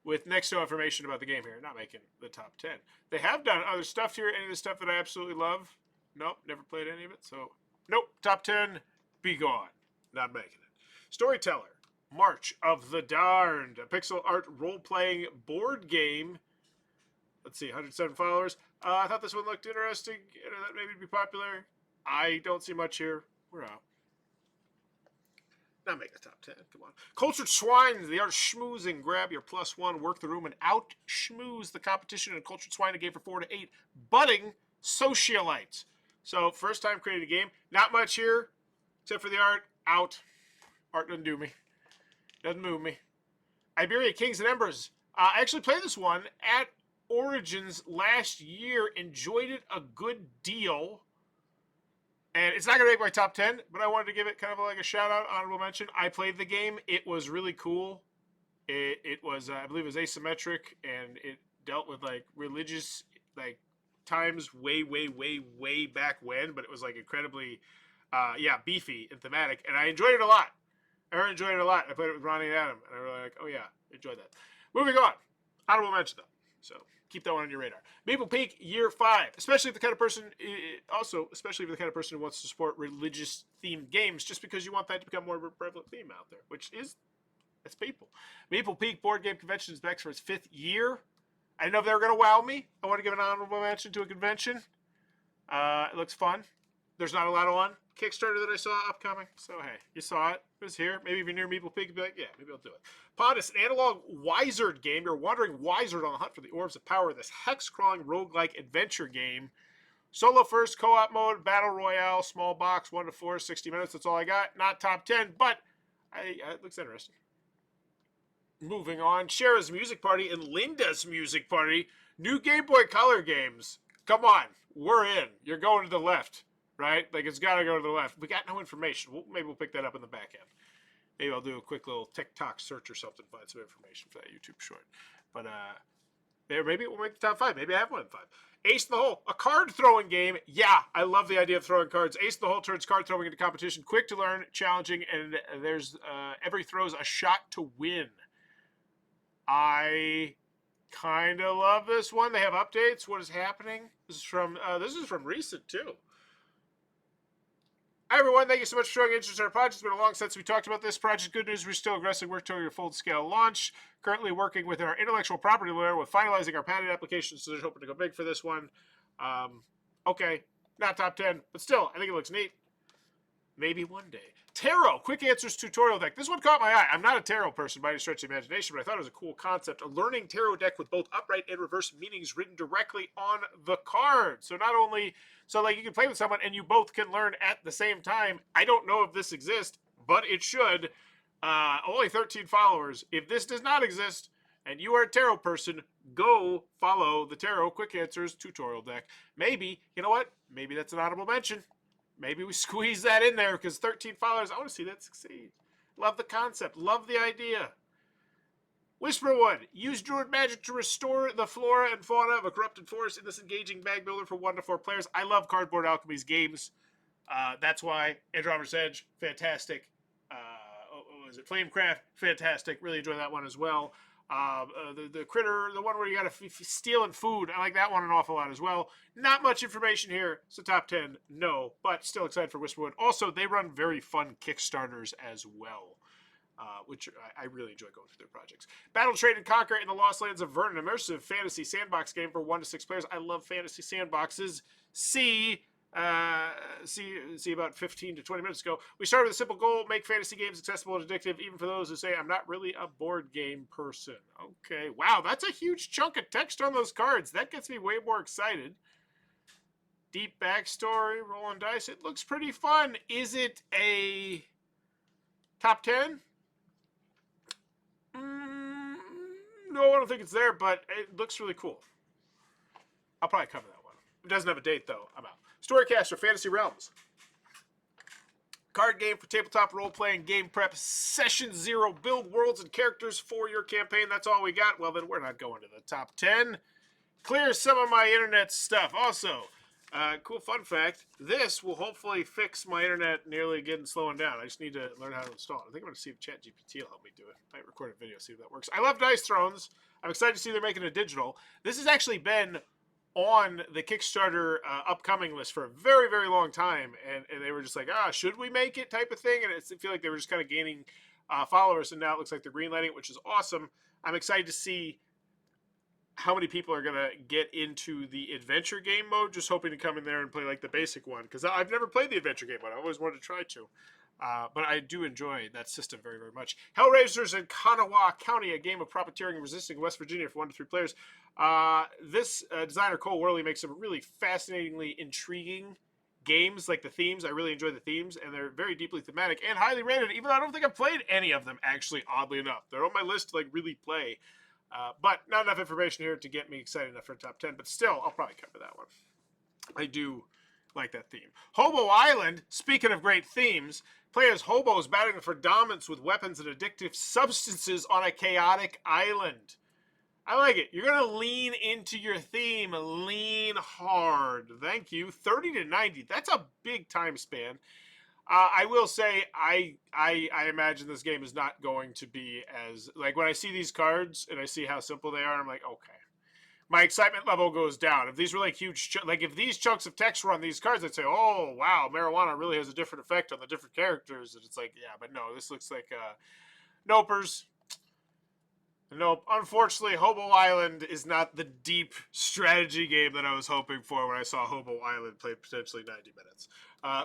Speaker 1: with next to information about the game here, not making the top 10. They have done other stuff here. Any of the stuff that I absolutely love? Nope, never played any of it. So, nope, top 10, be gone. Not making it. Storyteller, March of the Darned, a pixel art role-playing board game. Let's see, 107 followers. I thought this one looked interesting. That maybe it'd be popular. I don't see much here. We're out. Not make the top 10. Come on. Cultured Swine, the art of schmoozing. Grab your +1, work the room, and out schmooze the competition in Cultured Swine, a game for 4 to 8. Budding socialites. So, first time creating a game. Not much here, except for the art. Out. Art doesn't do me. Doesn't move me. Iberia Kings and Embers. I actually played this one at Origins last year. Enjoyed it a good deal. And it's not going to make my top 10, but I wanted to give it kind of like a shout out, honorable mention. I played the game. It was really cool. It was, I believe it was asymmetric, and it dealt with like religious like times way back when, but it was like incredibly, beefy and thematic. And I enjoyed it a lot. I enjoyed it a lot. I played it with Ronnie and Adam, and I really like, oh yeah, enjoyed that. Moving on. Honorable mention though. So keep that one on your radar. Maple Peak, Year 5. Especially if the kind of person, especially if the kind of person who wants to support religious-themed games, just because you want that to become more of a prevalent theme out there, that's people. Maple Peak Board Game Convention is back for its 5th year. I didn't know if they were going to wow me. I want to give an honorable mention to a convention. It looks fun. There's not a lot on Kickstarter that I saw upcoming. So, hey, you saw it. It was here. Maybe if you're near Maple Peak, you'd be like, yeah, maybe I'll do it. Pod is an analog Wizard game. You're wandering Wizard on the hunt for the orbs of power in this hex-crawling roguelike adventure game. Solo first, co-op mode, battle royale, small box, 1 to 4, 60 minutes. That's all I got. Not top 10, but it looks interesting. Moving on, Shara's Music Party and Linda's Music Party. New Game Boy Color games. come on, we're in. You're going to the left, right? Like, it's got to go to the left. We got no information. Maybe we'll pick that up in the back end. Maybe I'll do a quick little TikTok search or something, find some information for that YouTube short. But maybe it will make the top 5. Maybe I have one in 5. Ace in the Hole, a card throwing game. Yeah, I love the idea of throwing cards. Ace in the Hole turns card throwing into competition. Quick to learn, challenging, and there's every throw's a shot to win. I kind of love this one. They have updates. What is happening? This is from recent too. Hi everyone, thank you so much for showing interest in our project. It's been a long since we talked about this project. Good news, we're still aggressively working toward your full-scale launch. Currently working with our intellectual property lawyer with finalizing our patent application, so they're hoping to go big for this one. Okay, not top 10, but still, I think it looks neat. Maybe one day. Tarot, quick answers tutorial deck. This one caught my eye. I'm not a tarot person by any stretch of the imagination, but I thought it was a cool concept. A learning tarot deck with both upright and reverse meanings written directly on the card. So not only, like you can play with someone and you both can learn at the same time. I don't know if this exists, but it should. Only 13 followers. If this does not exist and you are a tarot person, go follow the Tarot Quick Answers tutorial deck. Maybe, you know what? Maybe that's an honorable mention. Maybe we squeeze that in there because 13 followers, I want to see that succeed. Love the concept. Love the idea. Whisperwood. Use Druid magic to restore the flora and fauna of a corrupted forest in this engaging bag builder for 1 to 4 players. I love Cardboard Alchemy's games. That's why Andromeda's Edge, fantastic. What was it? Flamecraft, fantastic. Really enjoy that one as well. The critter, the one where you got to stealing food. I like that one an awful lot as well. Not much information here. It's a top 10, no, but still excited for Whisperwood. Also, they run very fun Kickstarters as well, which I really enjoy going through their projects. Battle, Trade, and Conquer in the Lost Lands of Vernon, immersive fantasy sandbox game for 1 to 6 players. I love fantasy sandboxes. See about 15 to 20 minutes ago. We started with a simple goal: make fantasy games accessible and addictive, even for those who say I'm not really a board game person. Okay, wow, that's a huge chunk of text on those cards. That gets me way more excited. Deep backstory, rolling dice. It looks pretty fun. Is it a top 10? No, I don't think it's there, but it looks really cool. I'll probably cover that one. It doesn't have a date, though. I'm out. Storycaster, Fantasy Realms. Card game for tabletop role-playing game prep. Session 0. Build worlds and characters for your campaign. That's all we got. Well, then we're not going to the top 10. Clear some of my internet stuff. Also, cool fun fact. This will hopefully fix my internet nearly slowing down. I just need to learn how to install it. I think I'm going to see if ChatGPT will help me do it. I might record a video, see if that works. I love Dice Thrones. I'm excited to see they're making a digital. This has actually been on the Kickstarter upcoming list for a very, very long time, and they were just like, should we make it type of thing, and I feel like they were just kind of gaining followers, and now it looks like they're greenlighting it, which is awesome. I'm excited to see how many people are going to get into the adventure game mode, just hoping to come in there and play like the basic one, because I've never played the adventure game mode. I always wanted to try to. But I do enjoy that system very, very much. Hellraisers in Kanawha County, a game of profiteering and resisting West Virginia for 1 to 3 players. This designer, Cole Worley, makes some really fascinatingly intriguing games, like the themes. I really enjoy the themes, and they're very deeply thematic and highly rated, even though I don't think I've played any of them, actually, oddly enough. They're on my list to really play. But not enough information here to get me excited enough for a top 10, but still, I'll probably cover that one. I do like that theme. Hobo Island, speaking of great themes, play as hobos battling for dominance with weapons and addictive substances on a chaotic island. I like it. You're going to lean into your theme. Lean hard. Thank you. 30 to 90. That's a big time span. I will say, I imagine this game is not going to be as, when I see these cards and I see how simple they are, I'm like, okay. My excitement level goes down. If these were huge, if these chunks of text were on these cards, I'd say, oh, wow, marijuana really has a different effect on the different characters. And it's yeah, but no, this looks like nopers. Nope. Unfortunately, Hobo Island is not the deep strategy game that I was hoping for when I saw Hobo Island play potentially 90 minutes.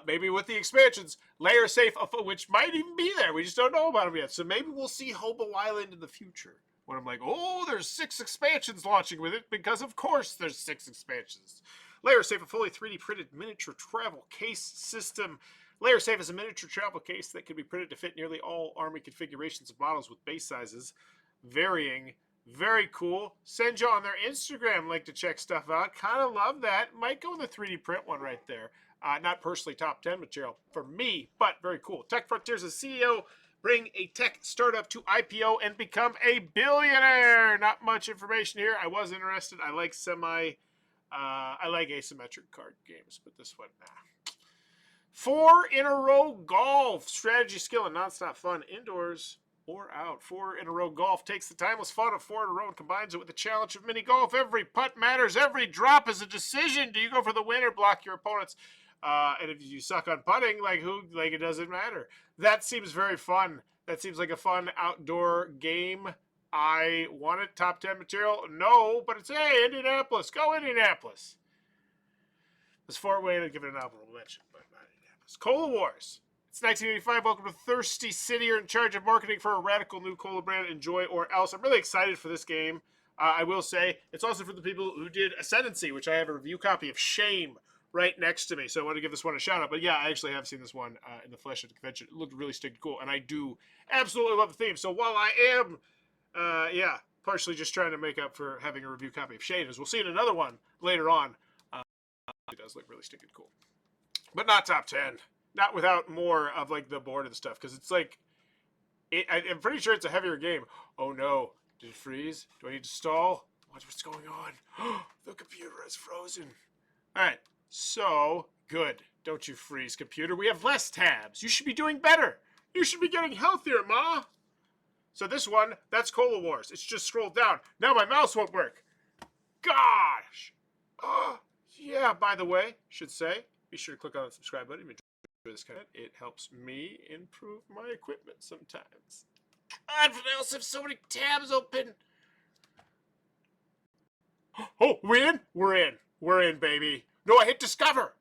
Speaker 1: Maybe with the expansions, Layer Safe, which might even be there. We just don't know about them yet. So maybe we'll see Hobo Island in the future. When I'm like, oh, there's 6 expansions launching with it, because of course there's 6 expansions. Layer Safe, a fully 3D printed miniature travel case system. Layer Safe is a miniature travel case that can be printed to fit nearly all army configurations of models with base sizes varying Very cool. Send you on their Instagram link to check stuff out. Kind of love that. Might go in the 3D print one right there. Not personally top 10 material for me, but very cool. Tech Frontiers' CEO bring a tech startup to IPO and become a billionaire. Not much information here. I was interested. I like I like asymmetric card games, but this one, nah. 4 in a row golf. Strategy, skill, and nonstop fun. Indoors or out. 4 in a row golf takes the timeless fun of 4 in a row and combines it with the challenge of mini golf. Every putt matters. Every drop is a decision. Do you go for the win or block your opponents? And if you suck on putting, it doesn't matter. That seems very fun. That seems like a fun outdoor game. I wanted top 10 material. No, but it's, hey, Indianapolis. Go Indianapolis. This Fort Wayne, I'd give it an honorable mention, but not Indianapolis. Cola Wars. It's 1985. Welcome to Thirsty City. You're in charge of marketing for a radical new cola brand. Enjoy or else. I'm really excited for this game. I will say it's also for the people who did Ascendancy, which I have a review copy of Shame right next to me. So I want to give this one a shout out. But yeah, I actually have seen this one in the flesh at the convention. It looked really stinking cool. And I do absolutely love the theme. So while I am, partially just trying to make up for having a review copy of Shame, as we'll see in another one later on, it does look really stinking cool. But not top 10. Not without more of like the board and stuff. Because it's like, I'm pretty sure it's a heavier game. Oh no. Did it freeze? Do I need to stall? What's going on? The computer is frozen. All right. So, good. Don't you freeze, computer. We have less tabs. You should be doing better. You should be getting healthier, Ma. So this one, that's Cola Wars. It's just scrolled down. Now my mouse won't work. Gosh. Yeah, by the way, should say, be sure to click on the subscribe button. This kind of, it helps me improve my equipment sometimes. I also have so many tabs open. Oh, we're in? We're in, baby. No, I hit discover.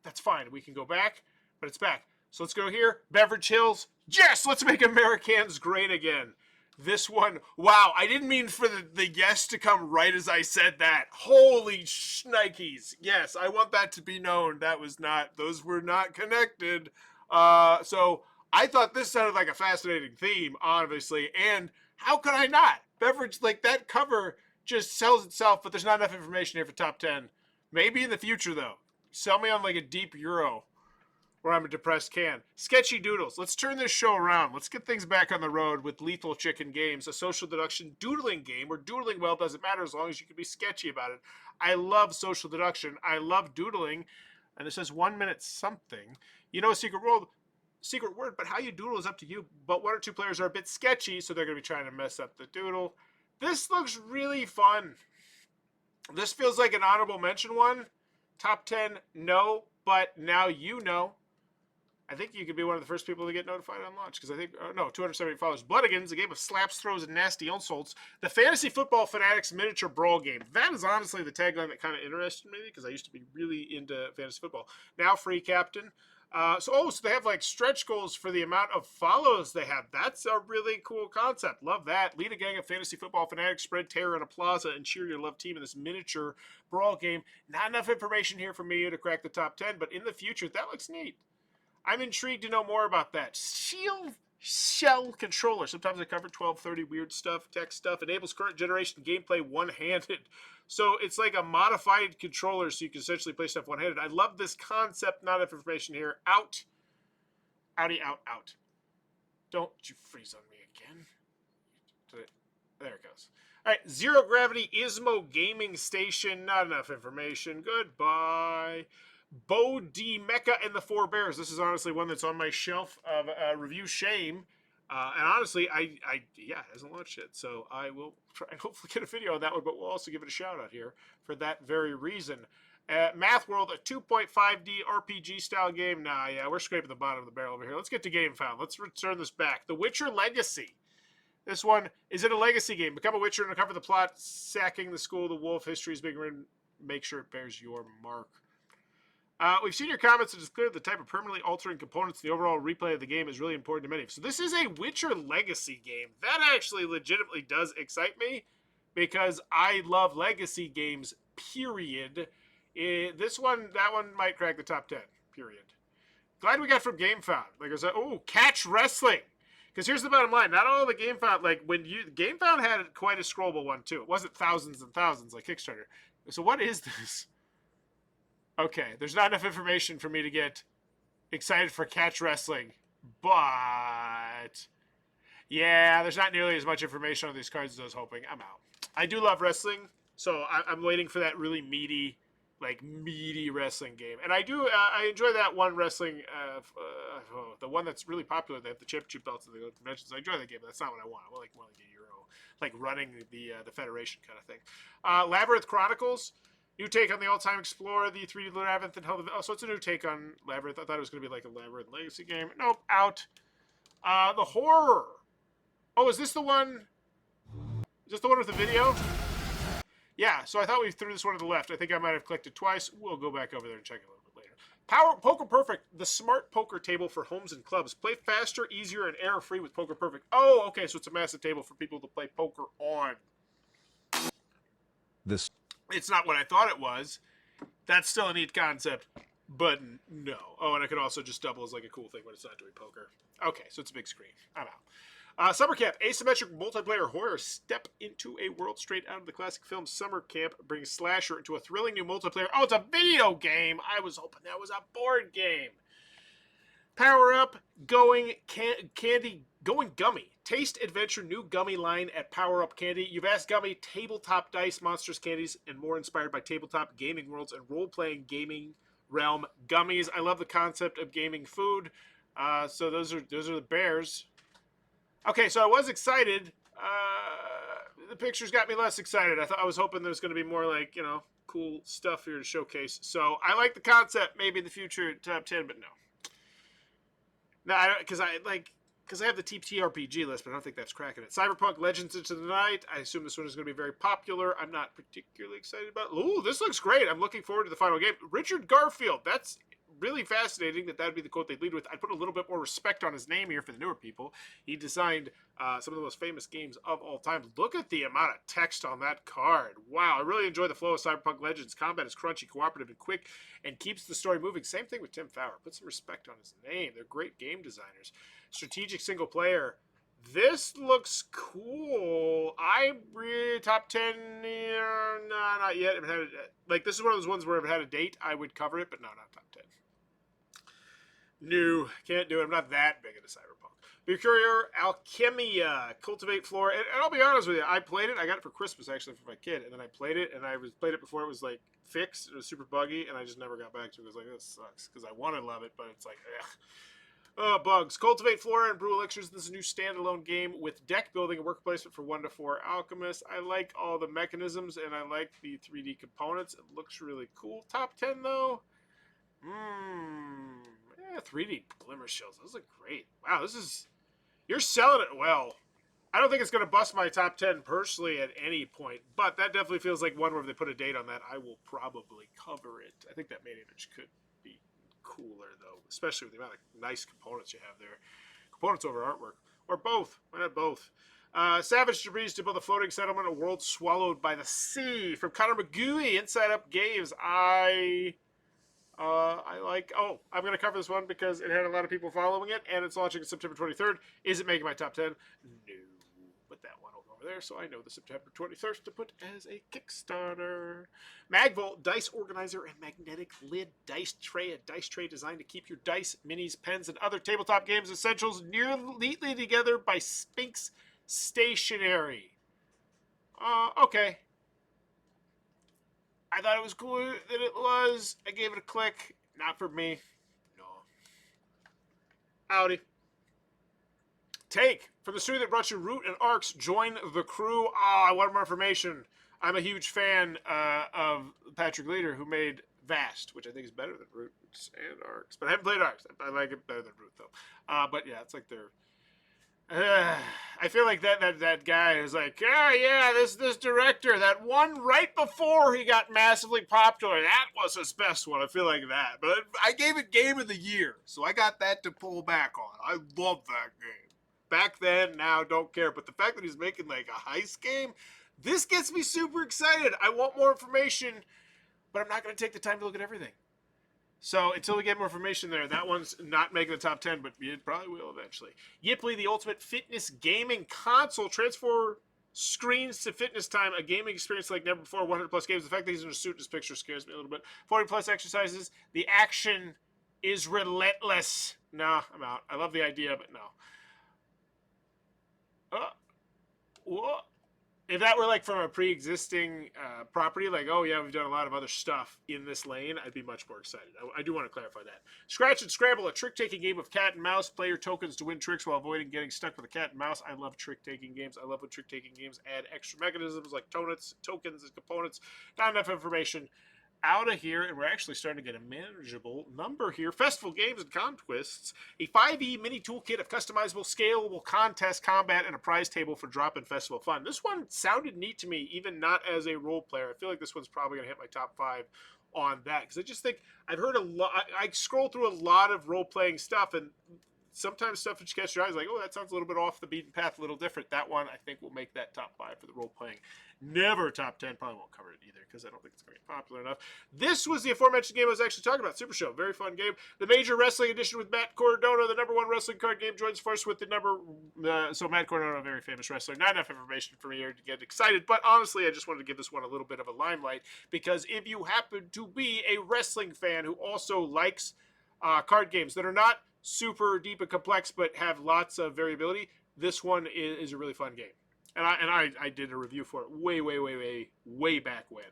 Speaker 1: That's fine. We can go back, but it's back. So let's go here. Beverage Hills. Yes, let's make Americans great again. This one, wow, I didn't mean for the yes to come right as I said that. Holy shnikes. Yes, I want that to be known. Those were not connected. So I thought this sounded like a fascinating theme, obviously. And how could I not? Beverage, like that cover just sells itself, but there's not enough information here for top 10. Maybe in the future, though. Sell me on like a deep Euro where I'm a depressed can. Sketchy Doodles. Let's turn this show around. Let's get things back on the road with Lethal Chicken Games, a social deduction doodling game where doodling well doesn't matter as long as you can be sketchy about it. I love social deduction. I love doodling. And it says 1 minute something. You know a secret word, but how you doodle is up to you. But 1 or 2 players are a bit sketchy, so they're going to be trying to mess up the doodle. This looks really fun. This feels like an honorable mention one. Top 10, no, but now you know. I think you could be one of the first people to get notified on launch, because I think, 278 followers. Bloodigans, a game of slaps, throws, and nasty insults. The Fantasy Football Fanatics miniature brawl game. That is honestly the tagline that kind of interested me, because I used to be really into fantasy football. Now free captain. So they have like stretch goals for the amount of follows they have. That's a really cool concept. Love that. Lead a gang of fantasy football fanatics, spread terror in a plaza, and cheer your love team in this miniature brawl game. Not enough information here for me to crack the top 10, but in the future, that looks neat. I'm intrigued to know more about that. Shell controller. Sometimes I cover 1230 weird stuff, tech stuff. Enables current generation gameplay one-handed. So it's like a modified controller, so you can essentially play stuff one-handed. I love this concept. Not enough information here. Out. Outie, out, out. Don't you freeze on me again. There it goes. All right, Zero Gravity Ismo Gaming Station. Not enough information. Goodbye. Bo D Mecha and the Four Bears. This is honestly one that's on my shelf of review shame. And honestly, it hasn't launched yet. So I will try and hopefully get a video on that one, but we'll also give it a shout out here for that very reason. Math World, a 2.5D RPG style game. Nah, yeah, we're scraping the bottom of the barrel over here. Let's get to Game Found. Let's return this back. The Witcher Legacy. This one, is it a legacy game? Become a Witcher and uncover the plot, sacking the school of the wolf. History is being written. Make sure it bears your mark. We've seen your comments. It is clear the type of permanently altering components in the overall replay of the game is really important to many. So this is a Witcher Legacy game. That actually legitimately does excite me because I love legacy games, period. That one might crack the top 10, period. Glad we got from GameFound. Like I said, catch wrestling. Because here's the bottom line: not all the GameFound, like when you GameFound had quite a scrollable one too. It wasn't thousands and thousands like Kickstarter. So what is this? Okay, there's not enough information for me to get excited for catch wrestling, but yeah, there's not nearly as much information on these cards as I was hoping. I'm out. I do love wrestling, so I'm waiting for that really meaty wrestling game. And I do, I enjoy that one wrestling, the one that's really popular. They have the championship belts at the conventions. I enjoy that game, but that's not what I want. I want more like a Euro, like running the Federation kind of thing. Labyrinth Chronicles. New take on the all-time Explorer, the 3D Labyrinth, and so it's a new take on Labyrinth. I thought it was going to be like a Labyrinth Legacy game. Nope, out. The horror. Oh, is this the one? Is this the one with the video? Yeah, so I thought we threw this one to the left. I think I might have clicked it twice. We'll go back over there and check it a little bit later. Poker Perfect, the smart poker table for homes and clubs. Play faster, easier, and error-free with Poker Perfect. Oh, okay, so it's a massive table for people to play poker on. It's not what I thought it was. That's still a neat concept, but no. Oh, and I could also just double as like a cool thing when it's not doing poker. Okay, so it's a big screen. I'm out. Summer Camp, asymmetric multiplayer horror. Step into a world straight out of the classic film. Summer Camp brings slasher into a thrilling new multiplayer. Oh, it's a video game. I was hoping that was a board game. Power Up, Going Gummy. Taste Adventure new gummy line at Power Up Candy. You've asked Gummy, tabletop dice, monsters, candies, and more inspired by tabletop gaming worlds and role-playing gaming realm gummies. I love the concept of gaming food. So those are the bears. Okay, so I was excited. The pictures got me less excited. I was hoping there was going to be more like, cool stuff here to showcase. So I like the concept. Maybe in the future top 10, but no. No, because I have the TTRPG list, but I don't think that's cracking it. Cyberpunk Legends Into the Night. I assume this one is going to be very popular. I'm not particularly excited about it. Ooh, this looks great. I'm looking forward to the final game. Richard Garfield. That's really fascinating that would be the quote they'd lead with. I'd put a little bit more respect on his name here for the newer people. He designed some of the most famous games of all time. Look at the amount of text on that card. Wow, I really enjoy the flow of Cyberpunk Legends. Combat is crunchy, cooperative, and quick, and keeps the story moving. Same thing with Tim Fowler. Put some respect on his name. They're great game designers. Strategic single player. This looks cool. I really top 10. No, not yet. This is one of those ones where if it had a date, I would cover it, but no, not top 10. No, can't do it. I'm not that big into Cyberpunk. Mercurier Alchemia, Cultivate Flora. And I'll be honest with you, I played it. I got it for Christmas, actually, for my kid. And then I played it, and played it before it was, fixed. It was super buggy, and I just never got back to it. It was like, this sucks, because I want to love it, but it's like, ugh. Oh, bugs. Cultivate Flora and Brew Elixirs. This is a new standalone game with deck building and work placement for 1 to 4 alchemists. I like all the mechanisms, and I like the 3D components. It looks really cool. Top 10, though? Yeah, 3D glimmer shells. Those look great. Wow, you're selling it well. I don't think it's going to bust my top 10 personally at any point, but that definitely feels like one where if they put a date on that, I will probably cover it. I think that main image could be cooler, though, especially with the amount of nice components you have there. Components over artwork. Or both. Why not both? Savage Debris to build a floating settlement, a world swallowed by the sea. From Connor McGooey, Inside Up Games. I like. Oh, I'm going to cover this one because it had a lot of people following it, and it's launching September 23rd. Is it making my top 10? No. But that one will go over there, so I know the September 23rd to put as a Kickstarter. Magvolt Dice Organizer and Magnetic Lid Dice Tray. A dice tray designed to keep your dice, minis, pens, and other tabletop games essentials neatly together by Sphinx Stationery. Okay. I thought it was cooler than it was. I gave it a click. Not for me. No. Howdy. Take. From the studio that brought you Root and Arcs, join the crew. Oh, I want more information. I'm a huge fan of Patrick Leader, who made Vast, which I think is better than Roots and Arcs. But I haven't played Arcs. I like it better than Root, though. But yeah, it's like they're... I feel like that guy is like, yeah, this director, that one right before he got massively popular, that was his best one. I feel like that. But I gave it Game of the Year, so I got that to pull back on. I love that game. Back then, now, don't care. But the fact that he's making like a heist game, this gets me super excited. I want more information, but I'm not going to take the time to look at everything. So until we get more information there, that one's not making the top 10, but it probably will eventually. Yipley, the ultimate fitness gaming console. Transfer screens to fitness time, a gaming experience like never before. 100 plus games. The fact that he's in a suit in this picture scares me a little bit. 40 plus exercises. The action is relentless. Nah, I'm out. I love the idea, but no. What? If that were like from a pre-existing property, like, oh yeah, we've done a lot of other stuff in this lane, I'd be much more excited. I do want to clarify that. Scratch and Scrabble, a trick-taking game of cat and mouse. Play your tokens to win tricks while avoiding getting stuck with a cat and mouse. I love trick-taking games. I love when trick-taking games add extra mechanisms like tokens and components. Not enough information out of here, and we're actually starting to get a manageable number here. Festival Games and Conquests, a 5e mini toolkit of customizable, scalable contest, combat, and a prize table for drop-in festival fun. This one sounded neat to me, even not as a role player. I feel like this one's probably going to hit my top 5 on that, because I just think I've heard a lot. I scroll through a lot of role-playing stuff, and sometimes stuff which catches your eyes, like, oh, that sounds a little bit off the beaten path, a little different. That one, I think, will make that top 5 for the role-playing. Never top 10. Probably won't cover it either because I don't think it's going to be popular enough. This was the aforementioned game I was actually talking about, Super Show. Very fun game. The Major Wrestling Edition with Matt Cordona, the #1 wrestling card game, joins force with the so Matt Cordona, a very famous wrestler. Not enough information for me here to get excited, but honestly, I just wanted to give this one a little bit of a limelight because if you happen to be a wrestling fan who also likes card games that are not super deep and complex but have lots of variability, this one is a really fun game. And I did a review for it way back when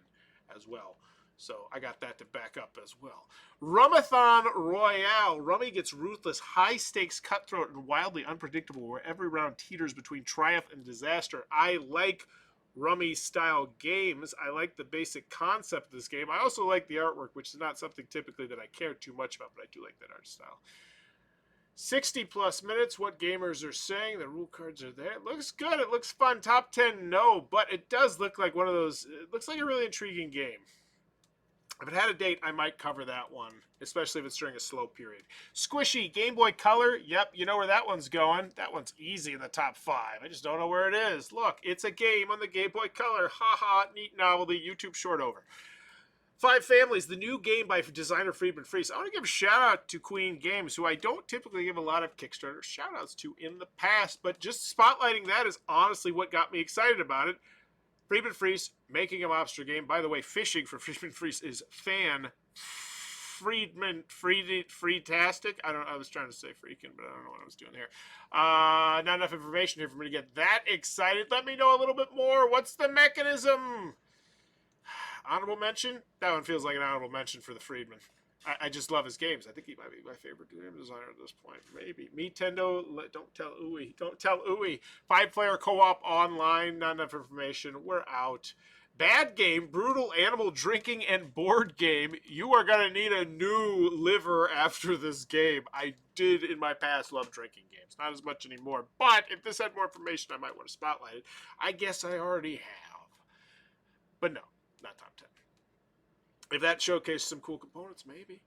Speaker 1: as well. So I got that to back up as well. Rumathon Royale. Rummy gets ruthless, high-stakes, cutthroat, and wildly unpredictable, where every round teeters between triumph and disaster. I like Rummy-style games. I like the basic concept of this game. I also like the artwork, which is not something typically that I care too much about, but I do like that art style. 60 plus minutes, what gamers are saying. The rule cards are there. It looks good. It looks fun. Top 10, no. But it does look like one of those. It looks like a really intriguing game. If it had a date, I might cover that one, especially if it's during a slow period. Squishy, Game Boy Color. Yep, you know where that one's going. That one's easy in the top 5. I just don't know where it is. Look, it's a game on the Game Boy Color. Ha, neat novelty. YouTube short over. Five Families, the new game by designer Friedman Fries. I want to give a shout out to Queen Games, who I don't typically give a lot of Kickstarter shout outs to in the past, but just spotlighting that is honestly what got me excited about it. Friedman Fries making a mobster game. By the way, fishing for Friedman Fries is Freetastic. I was trying to say freaking, but I don't know what I was doing here. Not enough information here for me to get that excited. Let me know a little bit more. What's the mechanism? Honorable mention? That one feels like an honorable mention for the Friedman. I just love his games. I think he might be my favorite game designer at this point. Maybe. Nintendo, don't tell Ooey. Don't tell Ooey. 5-player co-op online. Not enough information. We're out. Bad game, brutal animal drinking and board game. You are going to need a new liver after this game. I did in my past love drinking games. Not as much anymore. But if this had more information, I might want to spotlight it. I guess I already have. But no. Not top 10. If that showcased some cool components, maybe.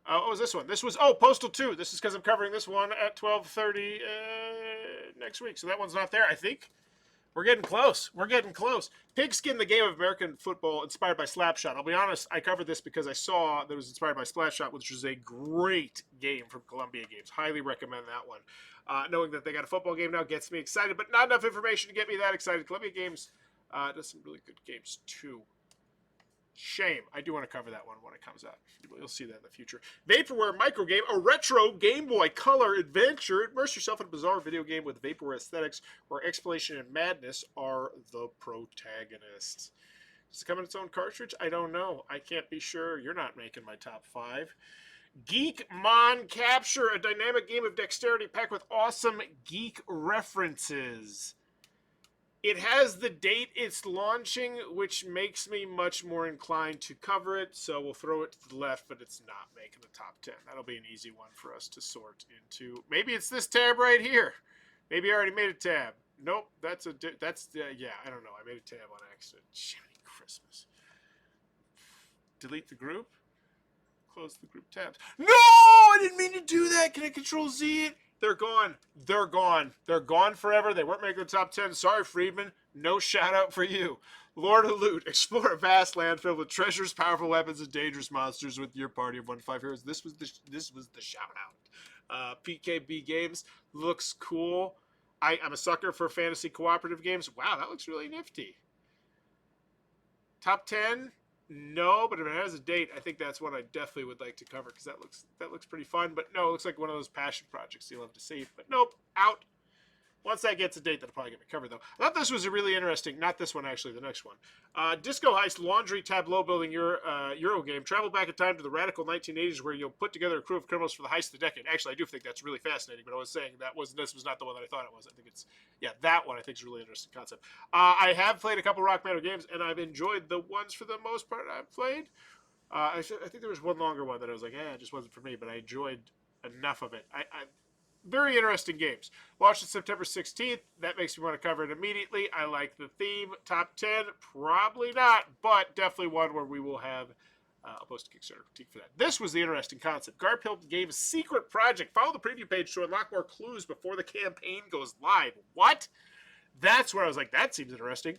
Speaker 1: What was this one? This was, Postal 2. This is because I'm covering this one at 12:30 next week. So that one's not there, I think. We're getting close. Pigskin, the game of American football inspired by Slapshot. I'll be honest, I covered this because I saw that it was inspired by Slapshot, which was a great game from Columbia Games. Highly recommend that one. Knowing that they got a football game now gets me excited, but not enough information to get me that excited. Columbia Games does some really good games, too. Shame. I do want to cover that one when it comes out. You'll see that in the future. Vaporware Microgame, a retro Game Boy Color adventure. Immerse yourself in a bizarre video game with vaporware aesthetics where exploration and madness are the protagonists. Does it come in its own cartridge? I don't know. I can't be sure. You're not making my top 5. Geekmon Capture, a dynamic game of dexterity packed with awesome geek references. It has the date it's launching, which makes me much more inclined to cover it, so we'll throw it to the left, but it's not making the top 10. That'll be an easy one for us to sort into. Maybe it's this tab right here. Maybe I already made a tab. Nope, yeah, I don't know. I made a tab on accident. Jiminy Christmas. Delete the group. Close the group tabs. No, I didn't mean to do that. Can I Control Z it? They're gone. They're gone. They're gone forever. They weren't making the top 10. Sorry, Friedman. No shout out for you. Lord of Loot. Explore a vast land filled with treasures, powerful weapons, and dangerous monsters with your party of 1 to 5 heroes. This was the shout out. PKB Games looks cool. I'm a sucker for fantasy cooperative games. Wow, that looks really nifty. Top 10? No, but if it has a date, I think that's one I definitely would like to cover because that looks pretty fun. But no, it looks like one of those passion projects you'll have to see. But nope, out. Once that gets a date, that'll probably get me covered, though. I thought this was a really interesting, not this one, actually, the next one. Disco Heist Laundry Tableau Building Euro game. Travel back in time to the radical 1980s where you'll put together a crew of criminals for the heist of the decade. Actually, I do think that's really fascinating, but I was saying this was not the one that I thought it was. I think it's, yeah, that one I think is a really interesting concept. I have played a couple Rock Band games, and I've enjoyed the ones for the most part I've played. I think there was one longer one that I was like, it just wasn't for me, but I enjoyed enough of it. Very interesting games. Launched on September 16th. That makes me want to cover it immediately. I like the theme. Top 10? Probably not, but definitely one where we will have a post Kickstarter critique for that. This was the interesting concept. Garphill Games' secret project. Follow the preview page to unlock more clues before the campaign goes live. What? That's where I was like, that seems interesting.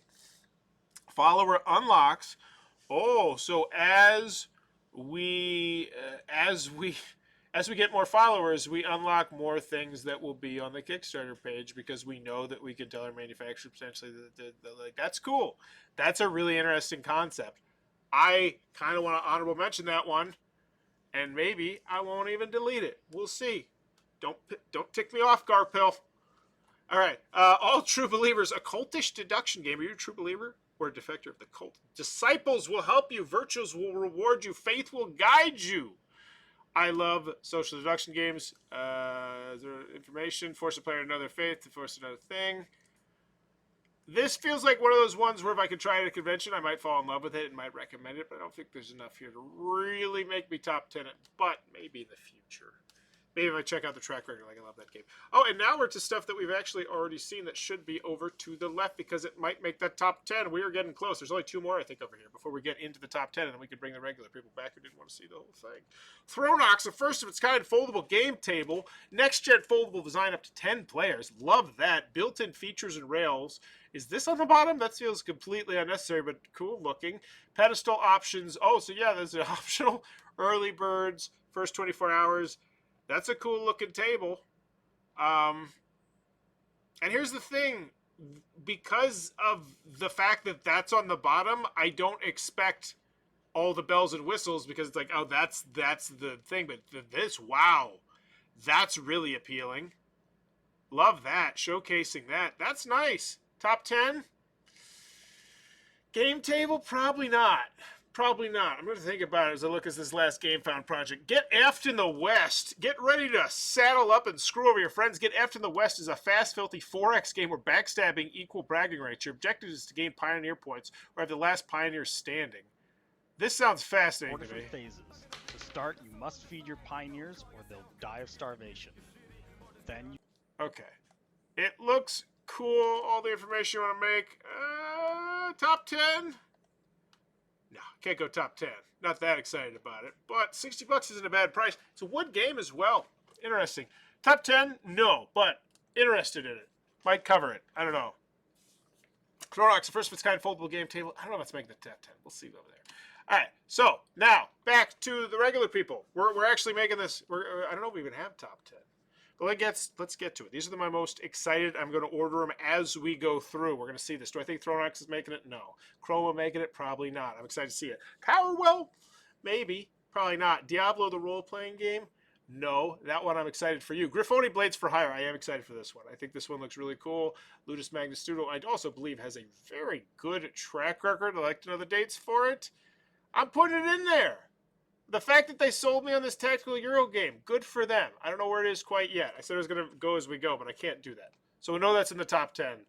Speaker 1: Follower unlocks. Oh, so as we get more followers, we unlock more things that will be on the Kickstarter page because we know that we can tell our manufacturer potentially that like, that's cool. That's a really interesting concept. I kind of want to honorable mention that one, and maybe I won't even delete it. We'll see. Don't tick me off, Garphill. All right. All True Believers, a cultish deduction game. Are you a true believer or a defector of the cult? Disciples will help you. Virtues will reward you. Faith will guide you. I love social deduction games. Information, force a player to another faith to force another thing. This feels like one of those ones where if I could try it at a convention, I might fall in love with it and might recommend it, but I don't think there's enough here to really make me top 10 it, but maybe in the future. Maybe if I check out the track record, like I love that game. Oh, and now we're to stuff that we've actually already seen that should be over to the left because it might make that top 10. We are getting close. There's only 2 more, I think, over here before we get into the top 10, and then we could bring the regular people back who didn't want to see the whole thing. Thronox, a first-of-its-kind foldable game table. Next-gen foldable design up to 10 players. Love that. Built-in features and rails. Is this on the bottom? That feels completely unnecessary, but cool looking. Pedestal options. Oh, so yeah, there's an optional early birds, first 24 hours. That's a cool looking table. And here's the thing. Because of the fact that that's on the bottom, I don't expect all the bells and whistles because it's like, oh, that's the thing. But this, wow, that's really appealing. Love that. Showcasing that. That's nice. Top 10? Game table? Probably not. Probably not. I'm going to think about it as I look at this last GameFound project. Get effed in the West. Get ready to saddle up and screw over your friends. Get effed in the West is a fast, filthy 4X game where backstabbing equal bragging rights. Your objective is to gain Pioneer points or have the last Pioneer standing. This sounds fascinating to me.
Speaker 5: 4 different phases. To start, you must feed your Pioneers or they'll die of starvation. Then you...
Speaker 1: Okay. It looks cool. All the information you want to make. Top 10? No, can't go top 10. Not that excited about it. But $60 isn't a bad price. It's a wood game as well. Interesting. Top 10? No, but interested in it. Might cover it. I don't know. Crowdfunding, the first of its kind foldable game table. I don't know if it's making the top 10. We'll see over there. All right, so now back to the regular people. We're actually making this. I don't know if we even have top 10. But let's get to it. These are my most excited. I'm going to order them as we go through. We're going to see this. Do I think Thronox is making it? No. Chroma making it? Probably not. I'm excited to see it. Powerwell? Maybe. Probably not. Diablo, the role-playing game? No. That one I'm excited for you. Griffoni Blades for Hire. I am excited for this one. I think this one looks really cool. Ludus Magnus Studio, I also believe, has a very good track record. I'd like to know the dates for it. I'm putting it in there. The fact that they sold me on this tactical Euro game, good for them. I don't know where it is quite yet. I said it was going to go as we go, but I can't do that. So we know that's in the top 10.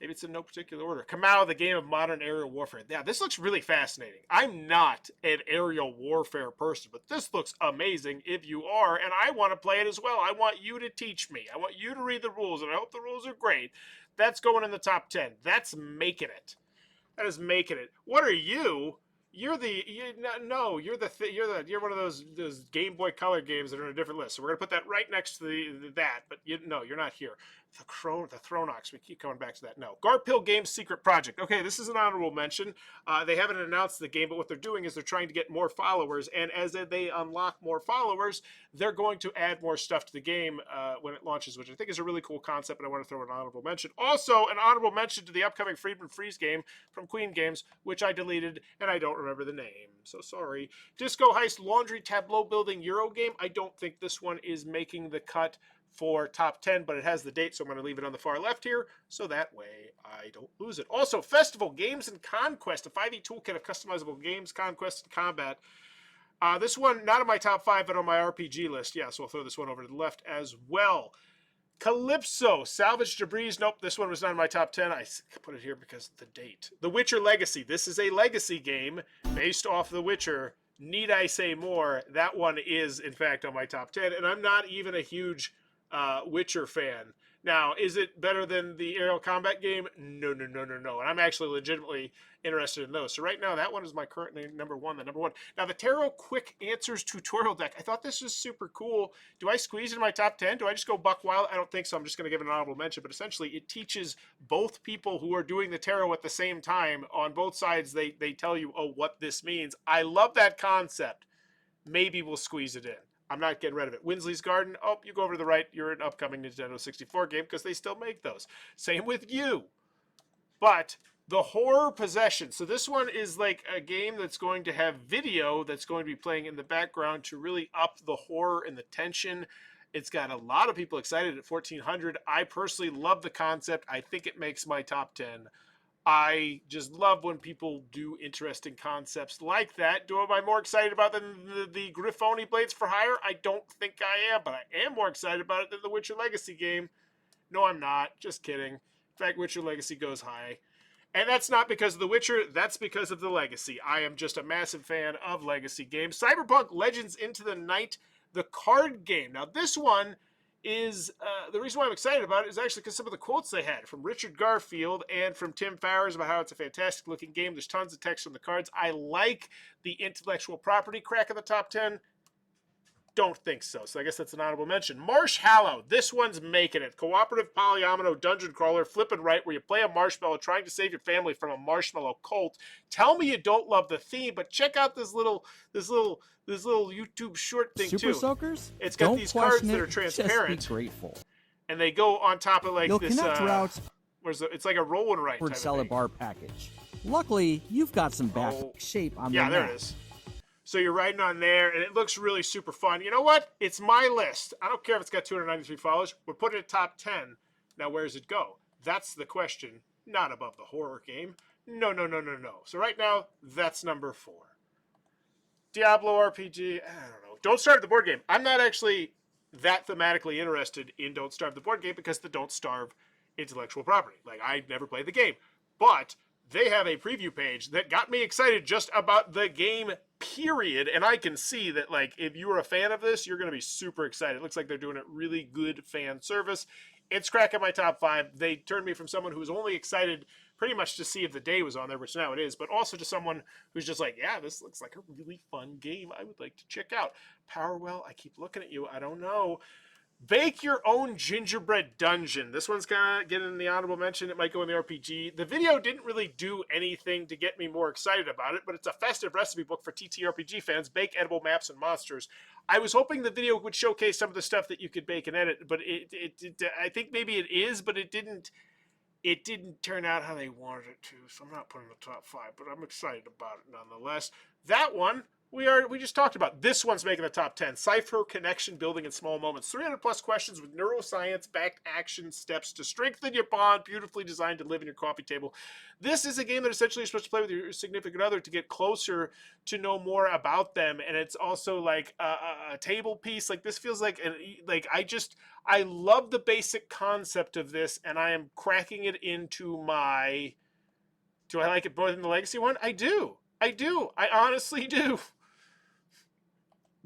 Speaker 1: Maybe it's in no particular order. Kamau, the game of modern aerial warfare. Yeah, this looks really fascinating. I'm not an aerial warfare person, but this looks amazing if you are, and I want to play it as well. I want you to teach me. I want you to read the rules, and I hope the rules are great. That's going in the top 10. That's making it. That is making it. What are you? You're one of those Game Boy Color games that are in a different list. So we're gonna put that right next to that. But you're not here. the Thronox. We keep coming back to that. No. Garphill Games Secret Project. Okay, this is an honorable mention. They haven't announced the game, but what they're doing is they're trying to get more followers. And as they unlock more followers, they're going to add more stuff to the game when it launches, which I think is a really cool concept. And I want to throw an honorable mention. Also, an honorable mention to the upcoming Friedman Freeze game from Queen Games, which I deleted and I don't remember the name. So sorry. Disco Heist Laundry Tableau Building Euro game. I don't think this one is making the cut for top 10, but it has the date, so I'm going to leave it on the far left here, so that way I don't lose it. Also, Festival Games and Conquest, a 5e toolkit of customizable games, conquest, and combat. This one, not in my top 5, but on my RPG list. Yeah, so I'll throw this one over to the left as well. Calypso, Salvage Debris. Nope, this one was not in my top 10. I put it here because of the date. The Witcher Legacy. This is a legacy game based off The Witcher. Need I say more? That one is, in fact, on my top 10, and I'm not even a huge Witcher fan. Now, is it better than the aerial combat game? No. And I'm actually legitimately interested in those. So right now, that one is my current number one. Now, the Tarot Quick Answers tutorial deck. I thought this was super cool. Do I squeeze it in my top 10? Do I just go buck wild? I don't think so. I'm just going to give it an honorable mention. But essentially, it teaches both people who are doing the tarot at the same time. On both sides, they tell you, oh, what this means. I love that concept. Maybe we'll squeeze it in. I'm not getting rid of it. Winsley's Garden. Oh, you go over to the right. You're an upcoming Nintendo 64 game because they still make those. Same with you. But the Horror Possession. So this one is like a game that's going to have video that's going to be playing in the background to really up the horror and the tension. It's got a lot of people excited at 1,400. I personally love the concept. I think it makes my top 10. I just love when people do interesting concepts like that. Am I more excited about than the Griffoni Blades for Hire? I don't think I am, but I am more excited about it than the Witcher Legacy game. No, I'm not. Just kidding. In fact, Witcher Legacy goes high. And that's not because of The Witcher. That's because of the Legacy. I am just a massive fan of Legacy games. Cyberpunk Legends Into the Night, the card game. Now, this one is the reason why I'm excited about it is actually because some of the quotes they had from Richard Garfield and from Tim Fowers about how it's a fantastic looking game. There's tons of text on the cards. I like the intellectual property crack in the top 10. Don't think so. So I guess that's an honorable mention. Marsh Hallow. This one's making it. Cooperative polyomino dungeon crawler, flip and right, where you play a marshmallow trying to save your family from a marshmallow cult. Tell me you don't love the theme, but check out this little YouTube short thing
Speaker 4: Super
Speaker 1: too.
Speaker 4: Soakers?
Speaker 1: It's got
Speaker 4: Don't
Speaker 1: these cards
Speaker 4: question
Speaker 1: that are
Speaker 4: it,
Speaker 1: transparent,
Speaker 4: just be grateful.
Speaker 1: and they go on top of like
Speaker 4: You'll
Speaker 1: this.
Speaker 4: connect routes
Speaker 1: It's like a roll and write.
Speaker 4: for
Speaker 1: Type
Speaker 4: Cellar
Speaker 1: of thing.
Speaker 4: Bar package. Luckily, you've got some back
Speaker 1: Oh.
Speaker 4: shape on
Speaker 1: Yeah,
Speaker 4: the
Speaker 1: there
Speaker 4: map.
Speaker 1: it is. So you're writing on there, and it looks really super fun. You know what? It's my list. I don't care if it's got 293 followers. We're putting it top 10. Now, where does it go? That's the question. Not above the horror game. No. So right now, that's number 4. Diablo RPG. I don't know. Don't Starve the board game. I'm not actually that thematically interested in Don't Starve the board game because the Don't Starve intellectual property. Like, I never played the game. But they have a preview page that got me excited just about the game, period. And I can see that, like, if you are a fan of this, you're going to be super excited. It looks like they're doing a really good fan service. It's cracking my top 5. They turned me from someone who was only excited pretty much to see if the day was on there, which now it is, but also to someone who's just like, yeah, this looks like a really fun game I would like to check out. Powerwell, I keep looking at you. I don't know. Bake Your Own Gingerbread Dungeon. This one's kind of getting the honorable mention. It might go in the RPG. The video didn't really do anything to get me more excited about it, but it's a festive recipe book for TTRPG fans. Bake edible maps and monsters. I was hoping the video would showcase some of the stuff that you could bake and edit, but I think maybe it is, but it didn't turn out how they wanted it to, so I'm not putting it in the top 5, but I'm excited about it nonetheless. That one, we just talked about. This one's making the top 10. Cipher Connection Building in Small Moments. 300 plus questions with neuroscience-backed action steps to strengthen your bond, beautifully designed to live in your coffee table. This is a game that essentially you're supposed to play with your significant other to get closer, to know more about them, and it's also like a table piece. Like, this feels like, I love the basic concept of this, and I am cracking it into my... Do I like it more than the Legacy one? I do. I honestly do.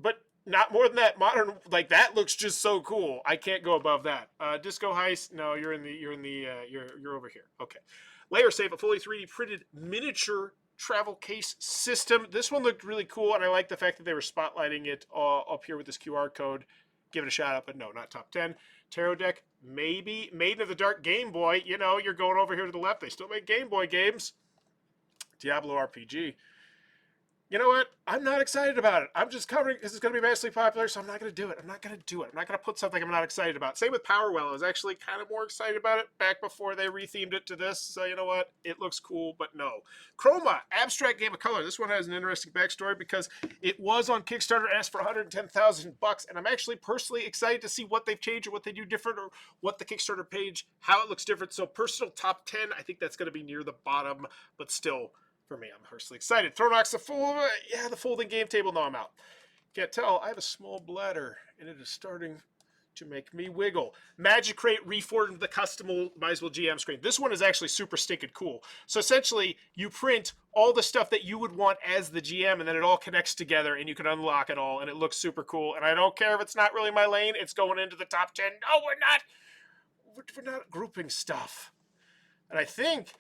Speaker 1: But not more than that. Modern, like, that looks just so cool. I can't go above that. Disco Heist. No, you're over here. Okay. Layer Safe, a fully 3D printed miniature travel case system. This one looked really cool, and I like the fact that they were spotlighting it up here with this QR code. Give it a shout out, but no, not top 10. Tarot deck. maybe Maiden of the Dark Game Boy. You know, you're going over here to the left. They still make Game Boy games. Diablo RPG. You know what? I'm not excited about it. I'm just covering because it's going to be vastly popular, so I'm not going to do it. I'm not going to do it. I'm not going to put something I'm not excited about. Same with Power Well. I was actually kind of more excited about it back before they rethemed it to this. So you know what? It looks cool, but no. Chroma, abstract game of color. This one has an interesting backstory because it was on Kickstarter, asked for $110,000, and I'm actually personally excited to see what they've changed or what they do different or what the Kickstarter page, how it looks different. So personal top 10, I think that's going to be near the bottom, but still. For me, I'm personally excited. Thronox, the folding game table. No, I'm out. Can't tell. I have a small bladder, and it is starting to make me wiggle. Magic Crate reformed the customizable GM screen. This one is actually super stinking cool. So essentially, you print all the stuff that you would want as the GM, and then it all connects together, and you can unlock it all, and it looks super cool. And I don't care if it's not really my lane. It's going into the top 10. No, we're not. We're not grouping stuff. And I think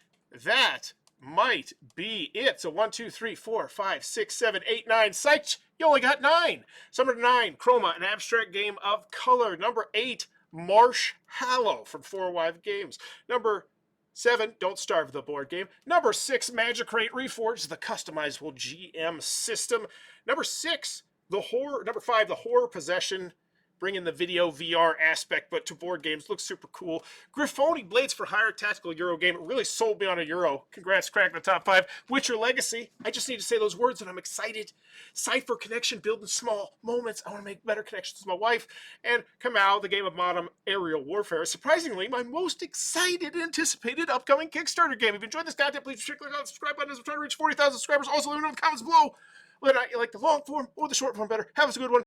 Speaker 1: that might be it. So 1, 2, 3, 4, 5, 6, 7, 8, 9. Psych! You only got 9. So number 9, Chroma, an abstract game of color. Number 8, Marsh Hallow from 4 Games. Number 7, Don't Starve, the board game. Number 6, Magic Crate Reforged, the customizable GM system. Number 6, Number 5, The Horror Possession. Bring in the video VR aspect, but to board games. Looks super cool. Griffoni Blades for Hire tactical Euro game. It really sold me on a Euro. Congrats, cracking the top 5. Witcher Legacy. I just need to say those words and I'm excited. Cypher Connection, building small moments. I want to make better connections with my wife. And Kamau, the game of modern aerial warfare. Surprisingly, my most excited and anticipated upcoming Kickstarter game. If you enjoyed this content, please click on the subscribe button as we're trying to reach 40,000 subscribers. Also, let me know in the comments below whether or not you like the long form or the short form better. Have a good one.